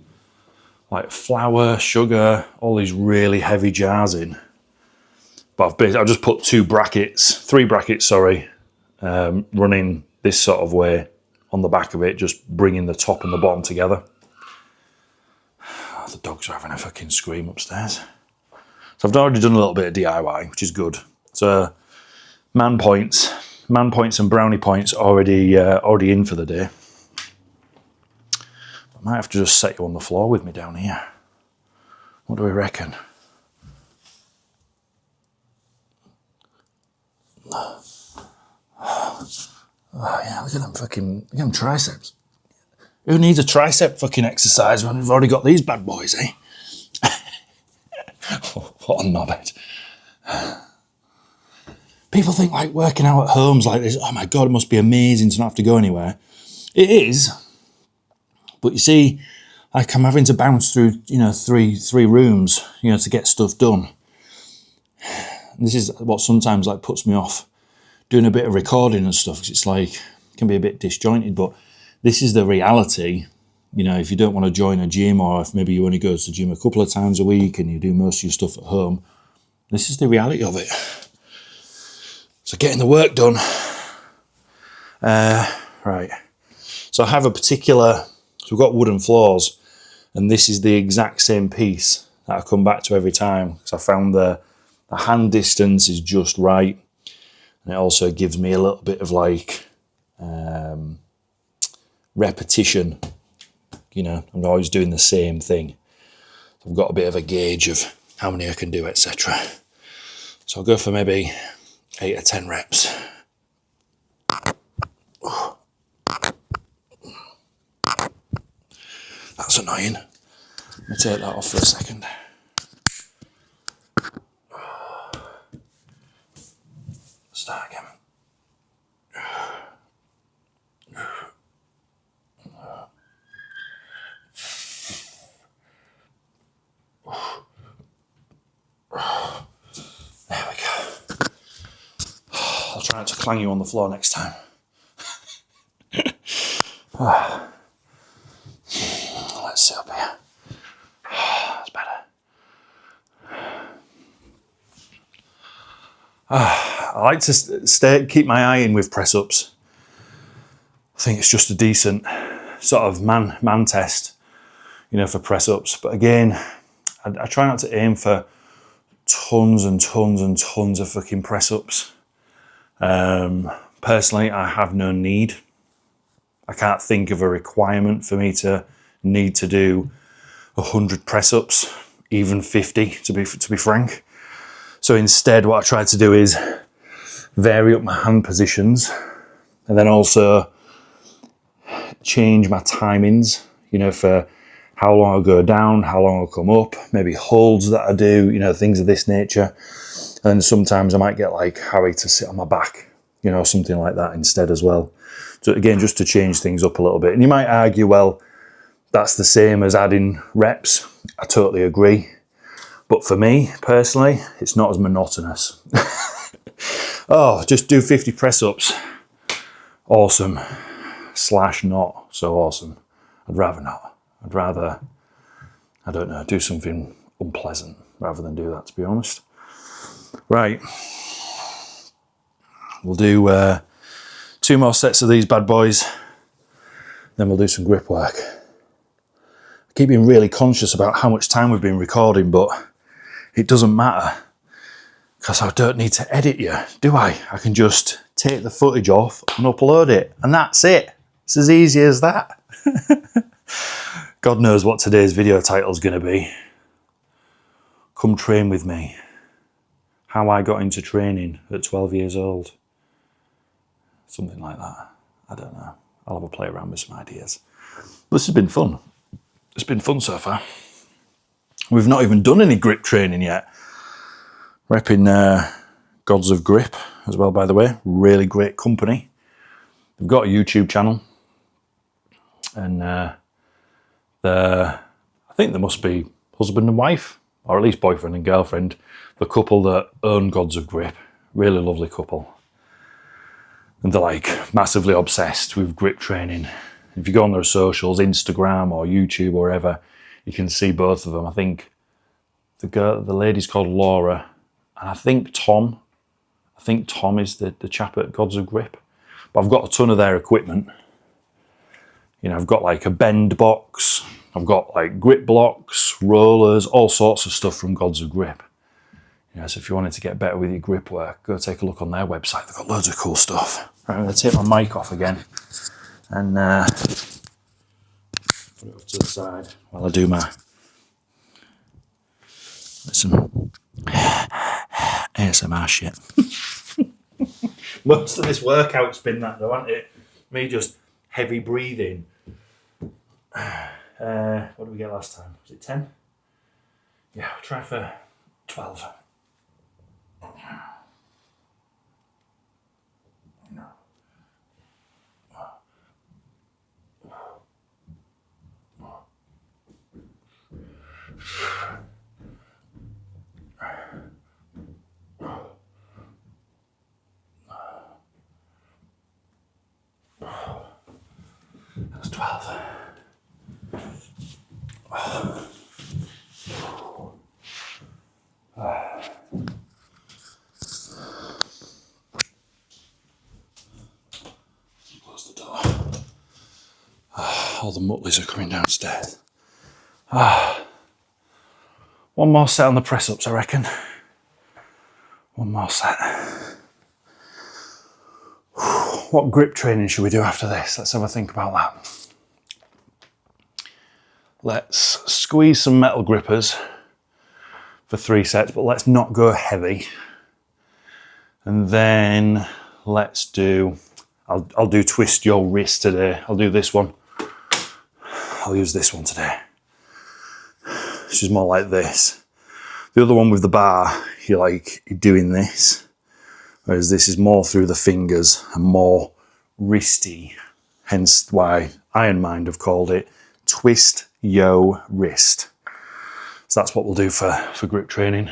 like flour, sugar, all these really heavy jars in. But I've just put 3 brackets, running this sort of way on the back of it, just bringing the top and the bottom together. Oh, the dogs are having a fucking scream upstairs. So I've already done a little bit of DIY, which is good. So man points and brownie points already in for the day. I might have to just set you on the floor with me down here. What do we reckon? Oh yeah, look at them triceps. Who needs a tricep fucking exercise when we've already got these bad boys, eh? What a knobhead. People think like working out at home's like this, oh my God, it must be amazing to not have to go anywhere. It is. But you see, like I'm having to bounce through, you know, three rooms, you know, to get stuff done. And this is what sometimes like puts me off doing a bit of recording and stuff, because it's like, it can be a bit disjointed, but this is the reality. You know, if you don't want to join a gym, or if maybe you only go to the gym a couple of times a week and you do most of your stuff at home, this is the reality of it. So getting the work done. Right. So I have a particular, so we've got wooden floors, and this is the exact same piece that I come back to every time, because I found the hand distance is just right, and it also gives me a little bit of like repetition. You know, I'm always doing the same thing. I've got a bit of a gauge of how many I can do, etc. So I'll go for maybe 8 or 10 reps. That's annoying. Let me take that off for a second. Start again. There we go. I'll try not to clang you on the floor next time. Let's sit up here. That's better. I like to keep my eye in with press ups. I think it's just a decent sort of man test, you know, for press ups. But again, I try not to aim for tons and tons and tons of fucking press ups. Personally, I have no need. I can't think of a requirement for me to need to do 100 press ups, even 50 to be frank. So instead, what I try to do is vary up my hand positions, and then also change my timings, you know, for how long I'll go down, how long I'll come up, maybe holds that I do, you know, things of this nature. And then sometimes I might get like Harry to sit on my back, you know, something like that instead as well. So again, just to change things up a little bit. And you might argue, well, that's the same as adding reps. I totally agree. But for me, personally, it's not as monotonous. Oh, just do 50 press-ups. Awesome. / not so awesome. I'd rather not. I'd rather, I don't know, do something unpleasant rather than do that, to be honest. Right. We'll do 2 more sets of these bad boys. Then we'll do some grip work. I keep being really conscious about how much time we've been recording, but it doesn't matter because I don't need to edit you, do I? I can just take the footage off and upload it, and that's it. It's as easy as that. God knows what today's video title is going to be. Come train with me. How I got into training at 12 years old. Something like that. I don't know. I'll have a play around with some ideas. But this has been fun. It's been fun so far. We've not even done any grip training yet. Repping Gods of Grip as well, by the way. Really great company. They've got a YouTube channel. And I think they must be husband and wife, or at least boyfriend and girlfriend. The couple that own Gods of Grip. Really lovely couple. And they're like massively obsessed with grip training. If you go on their socials, Instagram or YouTube or wherever, you can see both of them. I think the lady's called Laura, and I think Tom is the chap at Gods of Grip. But I've got a ton of their equipment. You know, I've got like a bend box, I've got like grip blocks, rollers, all sorts of stuff from Gods of Grip. You know, so if you wanted to get better with your grip work, go take a look on their website. They've got loads of cool stuff. Right, I'm going to take my mic off again and put it off to the side while I do some ASMR shit. Most of this workout's been that though, hasn't it? Me just heavy breathing. What did we get last time? Was it 10? Yeah, I'll try for 12. That's 12. Close the door. all the mutleys are coming downstairs. One more set on the press-ups, I reckon. One more set. What grip training should we do after this? Let's have a think about that. Let's squeeze some metal grippers for 3 sets, but let's not go heavy. And then let's do, I'll do twist your wrist today. I'll do this one. I'll use this one today. This is more like this. The other one with the bar, you're doing this. Whereas this is more through the fingers and more wristy. Hence why Iron Mind have called it twist yo wrist. So that's what we'll do for grip training.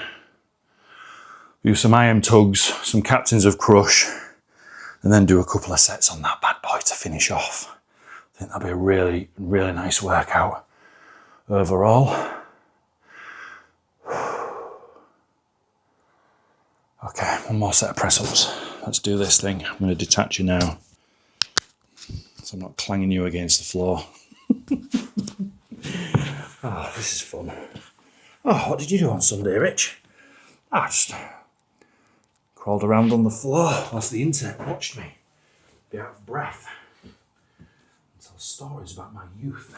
Do some IM tugs, some captains of crush, and then do a couple of sets on that bad boy to finish off. I think that'll be a really, really nice workout overall. Okay, one more set of press-ups. Let's do this thing. I'm going to detach you now, so I'm not clanging you against the floor. Oh, this is fun. Oh, what did you do on Sunday, Rich? I just crawled around on the floor whilst the internet watched me be out of breath and tell stories about my youth.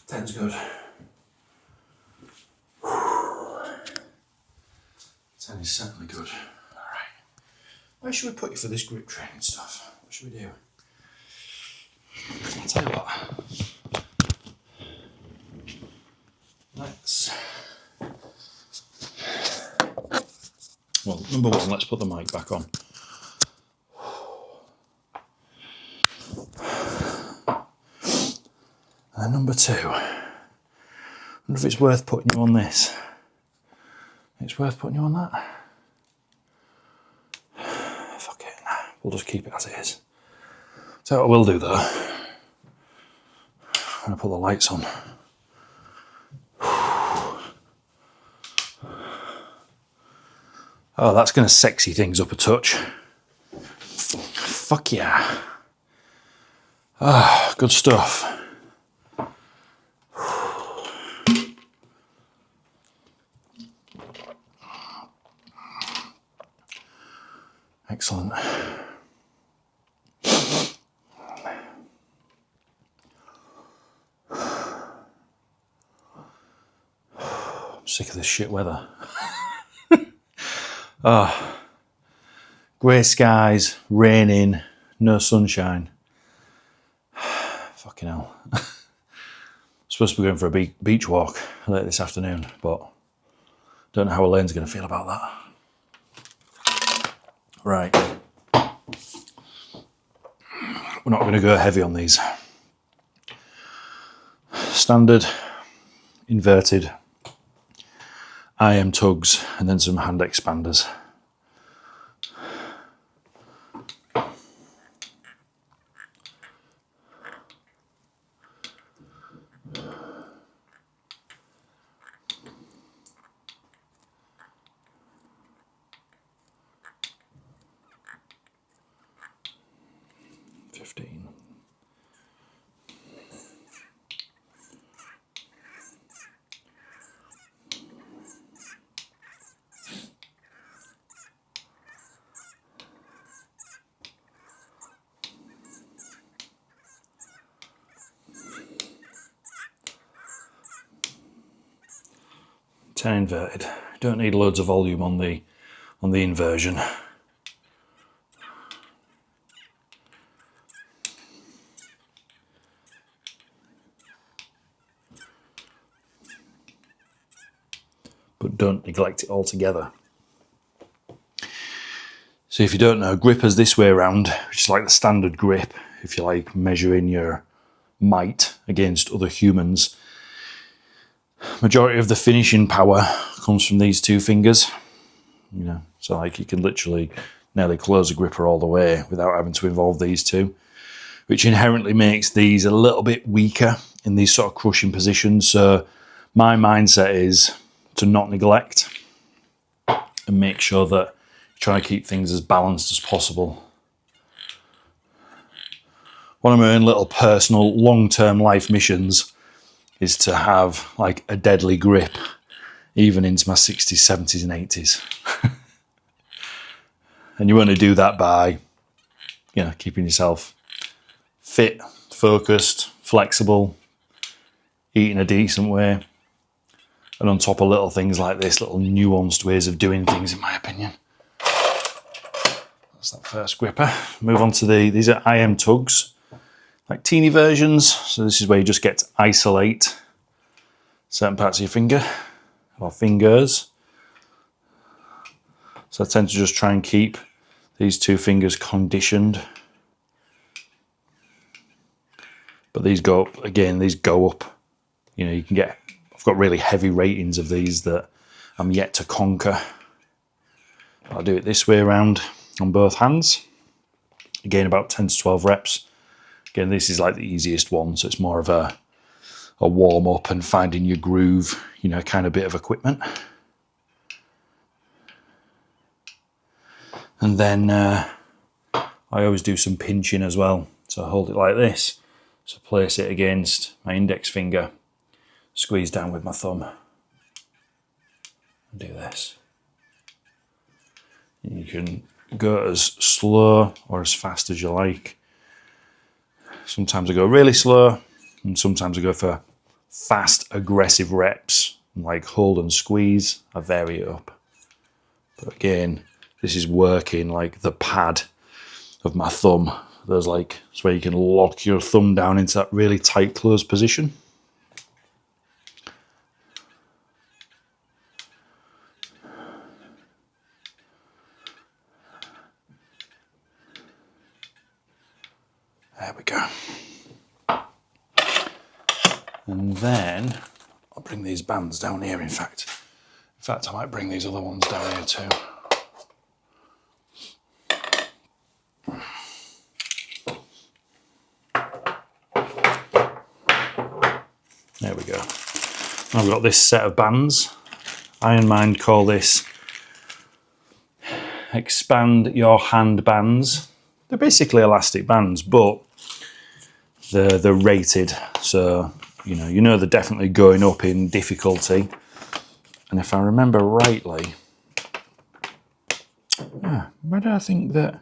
Ten's good. 10 is certainly good. Alright. Where should we put you for this grip training stuff? What should we do? I'll tell you what. Let's... Well, number one, let's put the mic back on. And number two, I wonder if it's worth putting you on this. It's worth putting you on that. Fuck it, we'll just keep it as it is. So what I will do though, I'm going to put the lights on. Oh, that's going to sexy things up a touch. Fuck yeah. Ah, good stuff. Excellent. I'm sick of this shit weather. Grey skies, raining, no sunshine. Fucking hell. Supposed to be going for a beach walk later this afternoon, but don't know how Elaine's going to feel about that. Right. We're not going to go heavy on these. Standard, inverted, IM tugs, and then some hand expanders. Ten inverted. Don't need loads of volume on the inversion. But don't neglect it altogether. So if you don't know, grippers this way around, which is like the standard grip, if you like measuring your might against other humans. Majority of the finishing power comes from these two fingers, you know, so like you can literally nearly close a gripper all the way without having to involve these two, which inherently makes these a little bit weaker in these sort of crushing positions. So my mindset is to not neglect and make sure that you're trying to keep things as balanced as possible. One of my own little personal long-term life missions is to have like a deadly grip even into my 60s, 70s and 80s. And you want to do that by, keeping yourself fit, focused, flexible, eating a decent way, and on top of little things like this, little nuanced ways of doing things, in my opinion. That's that first gripper. Move on to these are IM tugs, like teeny versions. So this is where you just get to isolate certain parts of your finger or fingers. So I tend to just try and keep these two fingers conditioned. But these go up, again, these go up. You can get, I've got really heavy ratings of these that I'm yet to conquer. I'll do it this way around on both hands. Again, about 10 to 12 reps. Again, this is like the easiest one, so it's more of a warm up and finding your groove, kind of bit of equipment. And then I always do some pinching as well. So I hold it like this. So place it against my index finger, squeeze down with my thumb, and do this. You can go as slow or as fast as you like. Sometimes I go really slow, and sometimes I go for fast, aggressive reps, like hold and squeeze. I vary it up. But again, this is working like the pad of my thumb. There's it's where you can lock your thumb down into that really tight closed position. There we go. And then I'll bring these bands down here, in fact. I might bring these other ones down here too. There we go. I've got this set of bands. Iron Mind call this expand your hand bands. They're basically elastic bands, but they're rated. So, they're definitely going up in difficulty. And if I remember rightly, where do I think that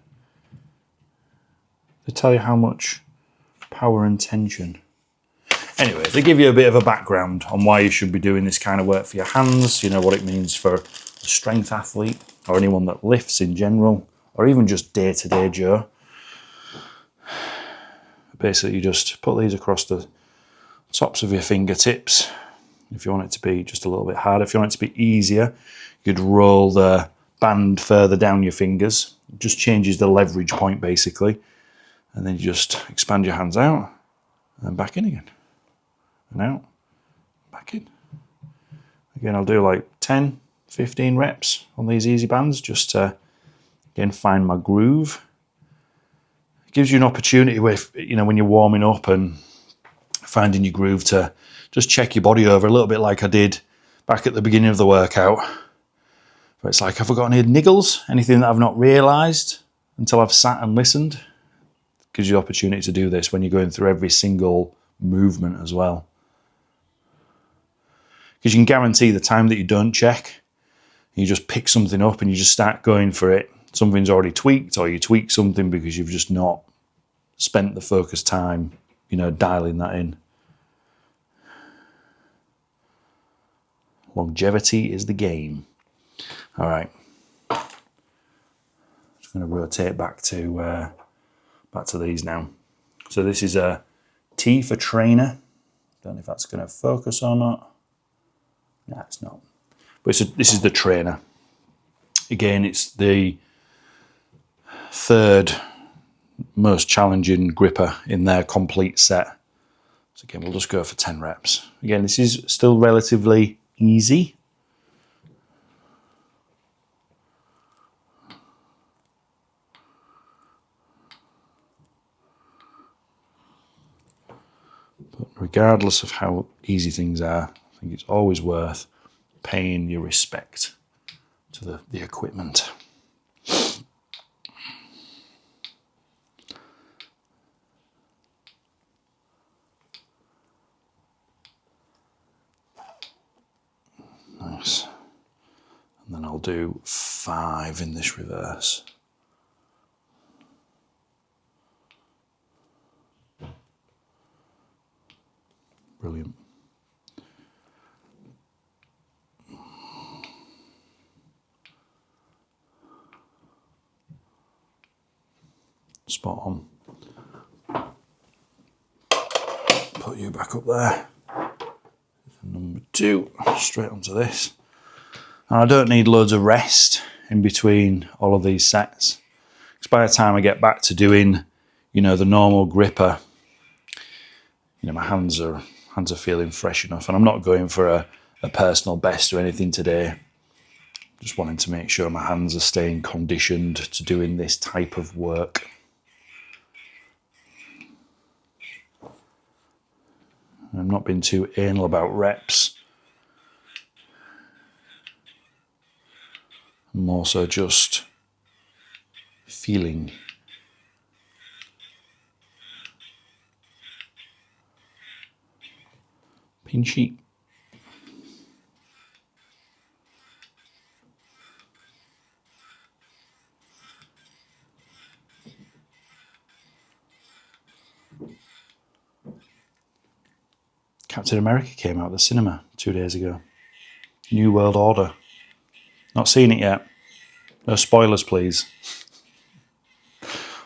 they tell you how much power and tension? Anyway, they give you a bit of a background on why you should be doing this kind of work for your hands, what it means for a strength athlete or anyone that lifts in general, or even just day-to-day Joe. Basically, you just put these across the tops of your fingertips. If you want it to be just a little bit harder, if you want it to be easier, you'd roll the band further down your fingers. It just changes the leverage point, basically. And then you just expand your hands out and back in again. And out, back in. Again, I'll do like 10, 15 reps on these easy bands just to, again, find my groove. It gives you an opportunity with, when you're warming up and finding your groove to just check your body over a little bit like I did back at the beginning of the workout. But it's like, have I got any niggles? Anything that I've not realised until I've sat and listened? It gives you the opportunity to do this when you're going through every single movement as well. Because you can guarantee the time that you don't check, you just pick something up and you just start going for it. Something's already tweaked, or you tweak something because you've just not spent the focused time, dialing that in. Longevity is the game. All right. Just going to rotate back to these now. So this is a T for trainer. Don't know if that's going to focus or not. No, it's not. But this is the trainer. Again, it's the third most challenging gripper in their complete set. So again, we'll just go for 10 reps. Again, this is still relatively easy. regardless of how easy things are, I think it's always worth paying your respect to the equipment. Nice. And then I'll do 5 in this reverse. Brilliant. Spot on. Put you back up there. Number 2, straight onto this. And I don't need loads of rest in between all of these sets. Because by the time I get back to doing, you know, the normal gripper, you know, my hands are feeling fresh enough. And I'm not going for a personal best or anything today. Just wanting to make sure my hands are staying conditioned to doing this type of work. I've not been too anal about reps. I'm also just feeling. Pinchy. Captain America came out of the cinema 2 days ago. New World Order. Not seen it yet. No spoilers, please.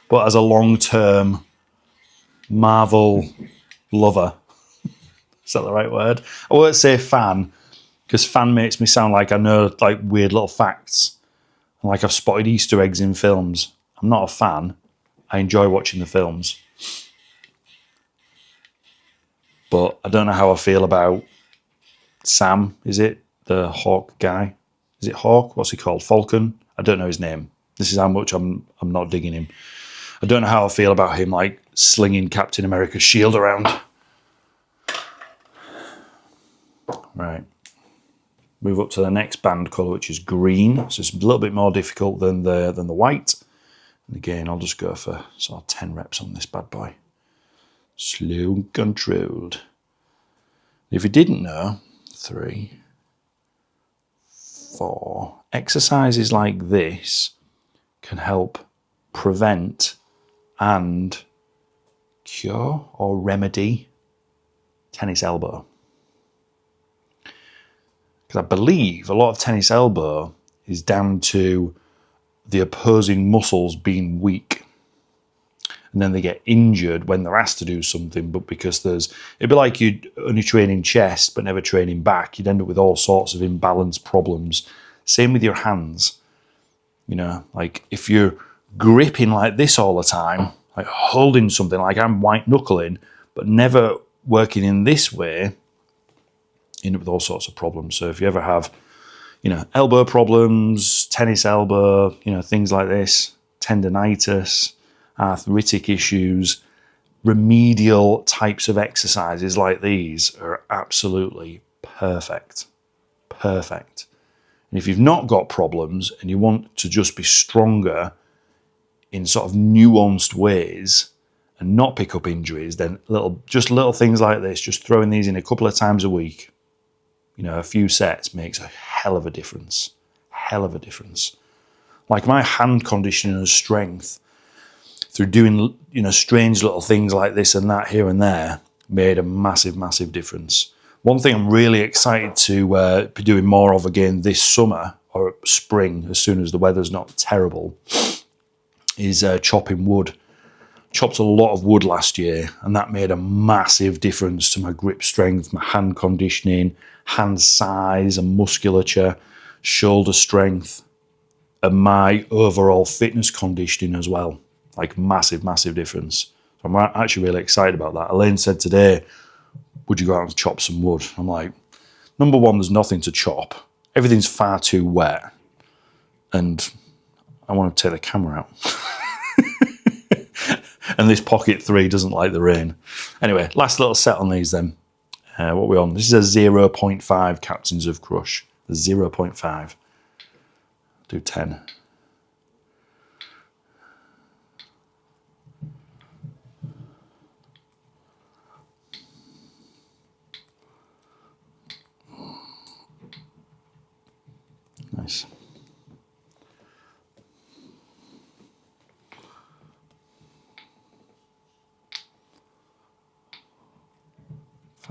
But as a long-term Marvel lover, is that the right word? I won't say fan, because fan makes me sound like I know like weird little facts, and like I've spotted Easter eggs in films. I'm not a fan. I enjoy watching the films. But I don't know how I feel about Sam, is it? The Hawk guy. Is it Hawk? What's he called? Falcon? I don't know his name. This is how much I'm not digging him. I don't know how I feel about him like slinging Captain America's shield around. Right. Move up to the next band colour, which is green. So it's a little bit more difficult than the white. And again, I'll just go for sort of 10 reps on this bad boy. Slow and controlled. If you didn't know, 3, 4, exercises like this can help prevent and cure or remedy tennis elbow. Because I believe a lot of tennis elbow is down to the opposing muscles being weak. And then they get injured when they're asked to do something, but because it'd be like you'd only training chest but never training back. You'd end up with all sorts of imbalance problems. Same with your hands. You know, like if you're gripping like this all the time, like holding something, like I'm white knuckling, but never working in this way, you end up with all sorts of problems. So if you ever have, you know, elbow problems, tennis elbow, you know, things like this, tendinitis, arthritic issues, remedial types of exercises like these are absolutely perfect. Perfect. And if you've not got problems and you want to just be stronger in sort of nuanced ways and not pick up injuries, then little things like this, just throwing these in a couple of times a week, you know, a few sets makes a hell of a difference. Hell of a difference. Like my hand conditioning and strength through doing, you know, strange little things like this and that here and there made a massive, massive difference. One thing I'm really excited to be doing more of again this summer or spring, as soon as the weather's not terrible, is chopping wood. Chopped a lot of wood last year, and that made a massive difference to my grip strength, my hand conditioning, hand size and musculature, shoulder strength, and my overall fitness conditioning as well. Like massive, massive difference. So I'm actually really excited about that. Elaine said today, would you go out and chop some wood? I'm like, number one, there's nothing to chop. Everything's far too wet. And I want to take the camera out. And this Pocket 3 doesn't like the rain. Anyway, last little set on these then. What are we on? This is a 0.5 Captains of Crush. The 0.5. Do 10. Nice.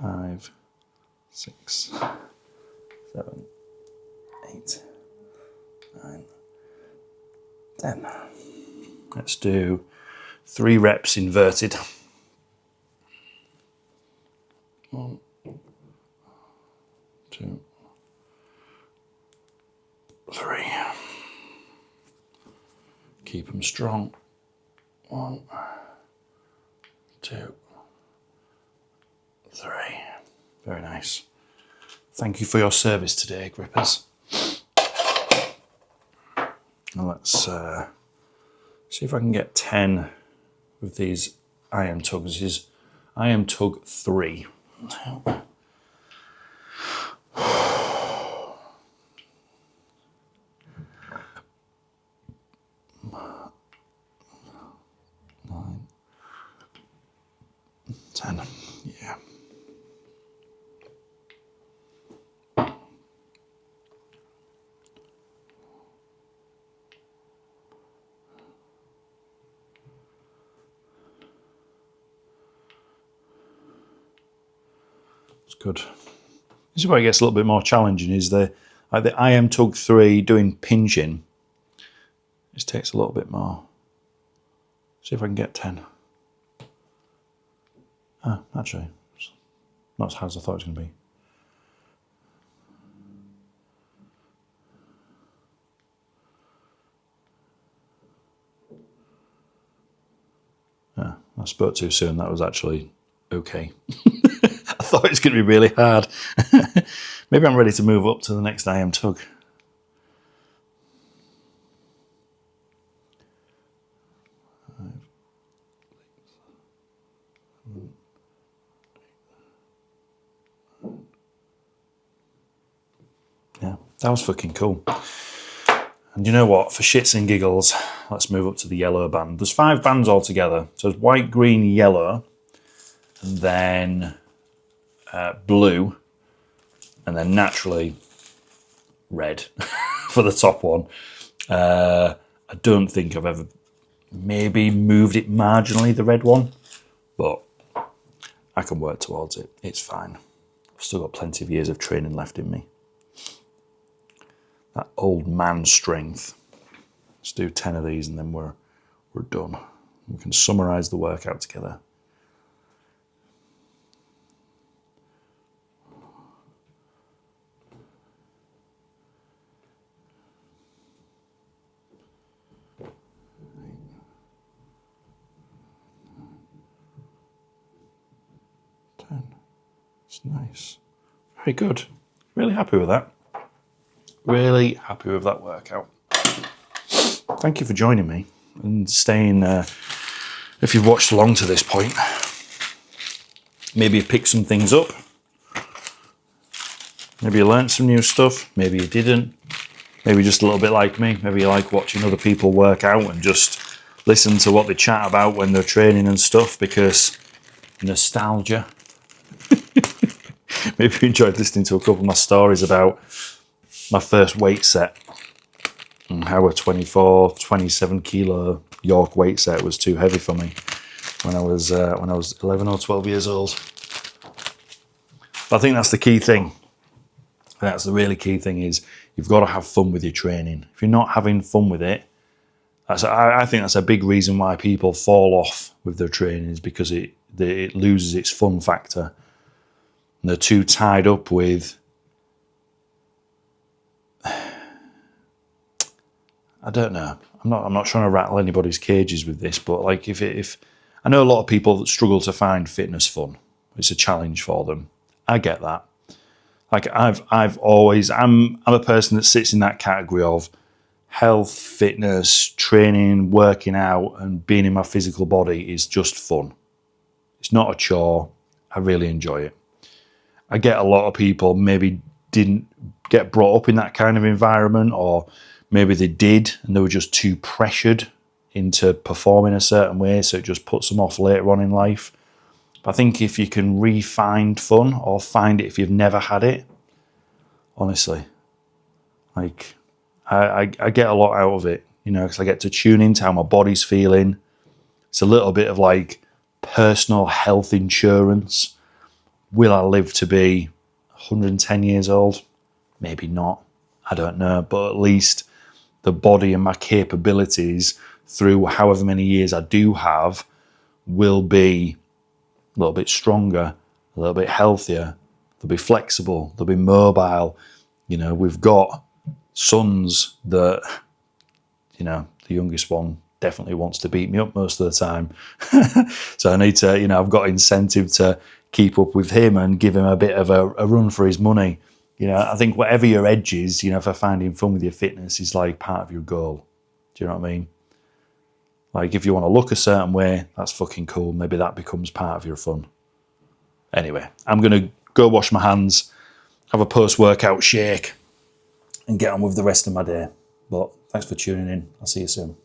Five, 6, 7, 8, 9, 10. Let's do 3 reps inverted. 1, 2, 3. Keep them strong. 1, 2, 3. Very nice. Thank you for your service today, grippers. Now let's see if I can get 10 with these IM tugs. This is IM tug 3. 9, 10. Yeah. It's good. This is where it gets a little bit more challenging, is the IM Tug 3 doing pinching. This takes a little bit more. See if I can get 10. Ah, actually, it's not as hard as I thought it was going to be. Ah, I spoke too soon. That was actually okay. I thought it was going to be really hard. Maybe I'm ready to move up to the next IM Tug. Yeah, that was fucking cool. And you know what? For shits and giggles, let's move up to the yellow band. There's 5 bands altogether. So it's white, green, yellow, and then blue, and then naturally red for the top one. I don't think I've ever maybe moved it marginally, the red one, but I can work towards it. It's fine. I've still got plenty of years of training left in me. That old man strength. Let's do 10 of these and then we're done. We can summarise the workout together. It's nice. Very good. Really happy with that. Really happy with that workout. Thank you for joining me and staying. If you've watched along to this point, maybe you picked some things up. Maybe you learnt some new stuff. Maybe you didn't. Maybe just a little bit like me. Maybe you like watching other people work out and just listen to what they chat about when they're training and stuff because nostalgia. Maybe you enjoyed listening to a couple of my stories about my first weight set and how a 24, 27 kilo York weight set was too heavy for me when I was 11 or 12 years old. But I think that's the key thing. That's the really key thing, is you've got to have fun with your training. If you're not having fun with it, I think that's a big reason why people fall off with their training, is because it loses its fun factor. And they're too tied up with, I don't know. I'm not trying to rattle anybody's cages with this, but like if I know a lot of people that struggle to find fitness fun. It's a challenge for them. I get that. Like I'm a person that sits in that category of health, fitness, training, working out, and being in my physical body is just fun. It's not a chore. I really enjoy it. I get a lot of people maybe didn't get brought up in that kind of environment, or maybe they did and they were just too pressured into performing a certain way, so it just puts them off later on in life. But I think if you can re-find fun, or find it if you've never had it, honestly, like I get a lot out of it, you know, because I get to tune into how my body's feeling. It's a little bit of like personal health insurance. Will I live to be 110 years old? Maybe not. I don't know. But at least the body and my capabilities through however many years I do have will be a little bit stronger, a little bit healthier. They'll be flexible. They'll be mobile. You know, we've got sons that, you know, the youngest one definitely wants to beat me up most of the time. So I need to, you know, I've got incentive to keep up with him and give him a bit of a run for his money. You know, I think whatever your edge is, you know, for finding fun with your fitness is like part of your goal. Do you know what I mean? Like if you want to look a certain way, that's fucking cool. Maybe that becomes part of your fun. Anyway, I'm going to go wash my hands, have a post-workout shake, and get on with the rest of my day. But thanks for tuning in. I'll see you soon.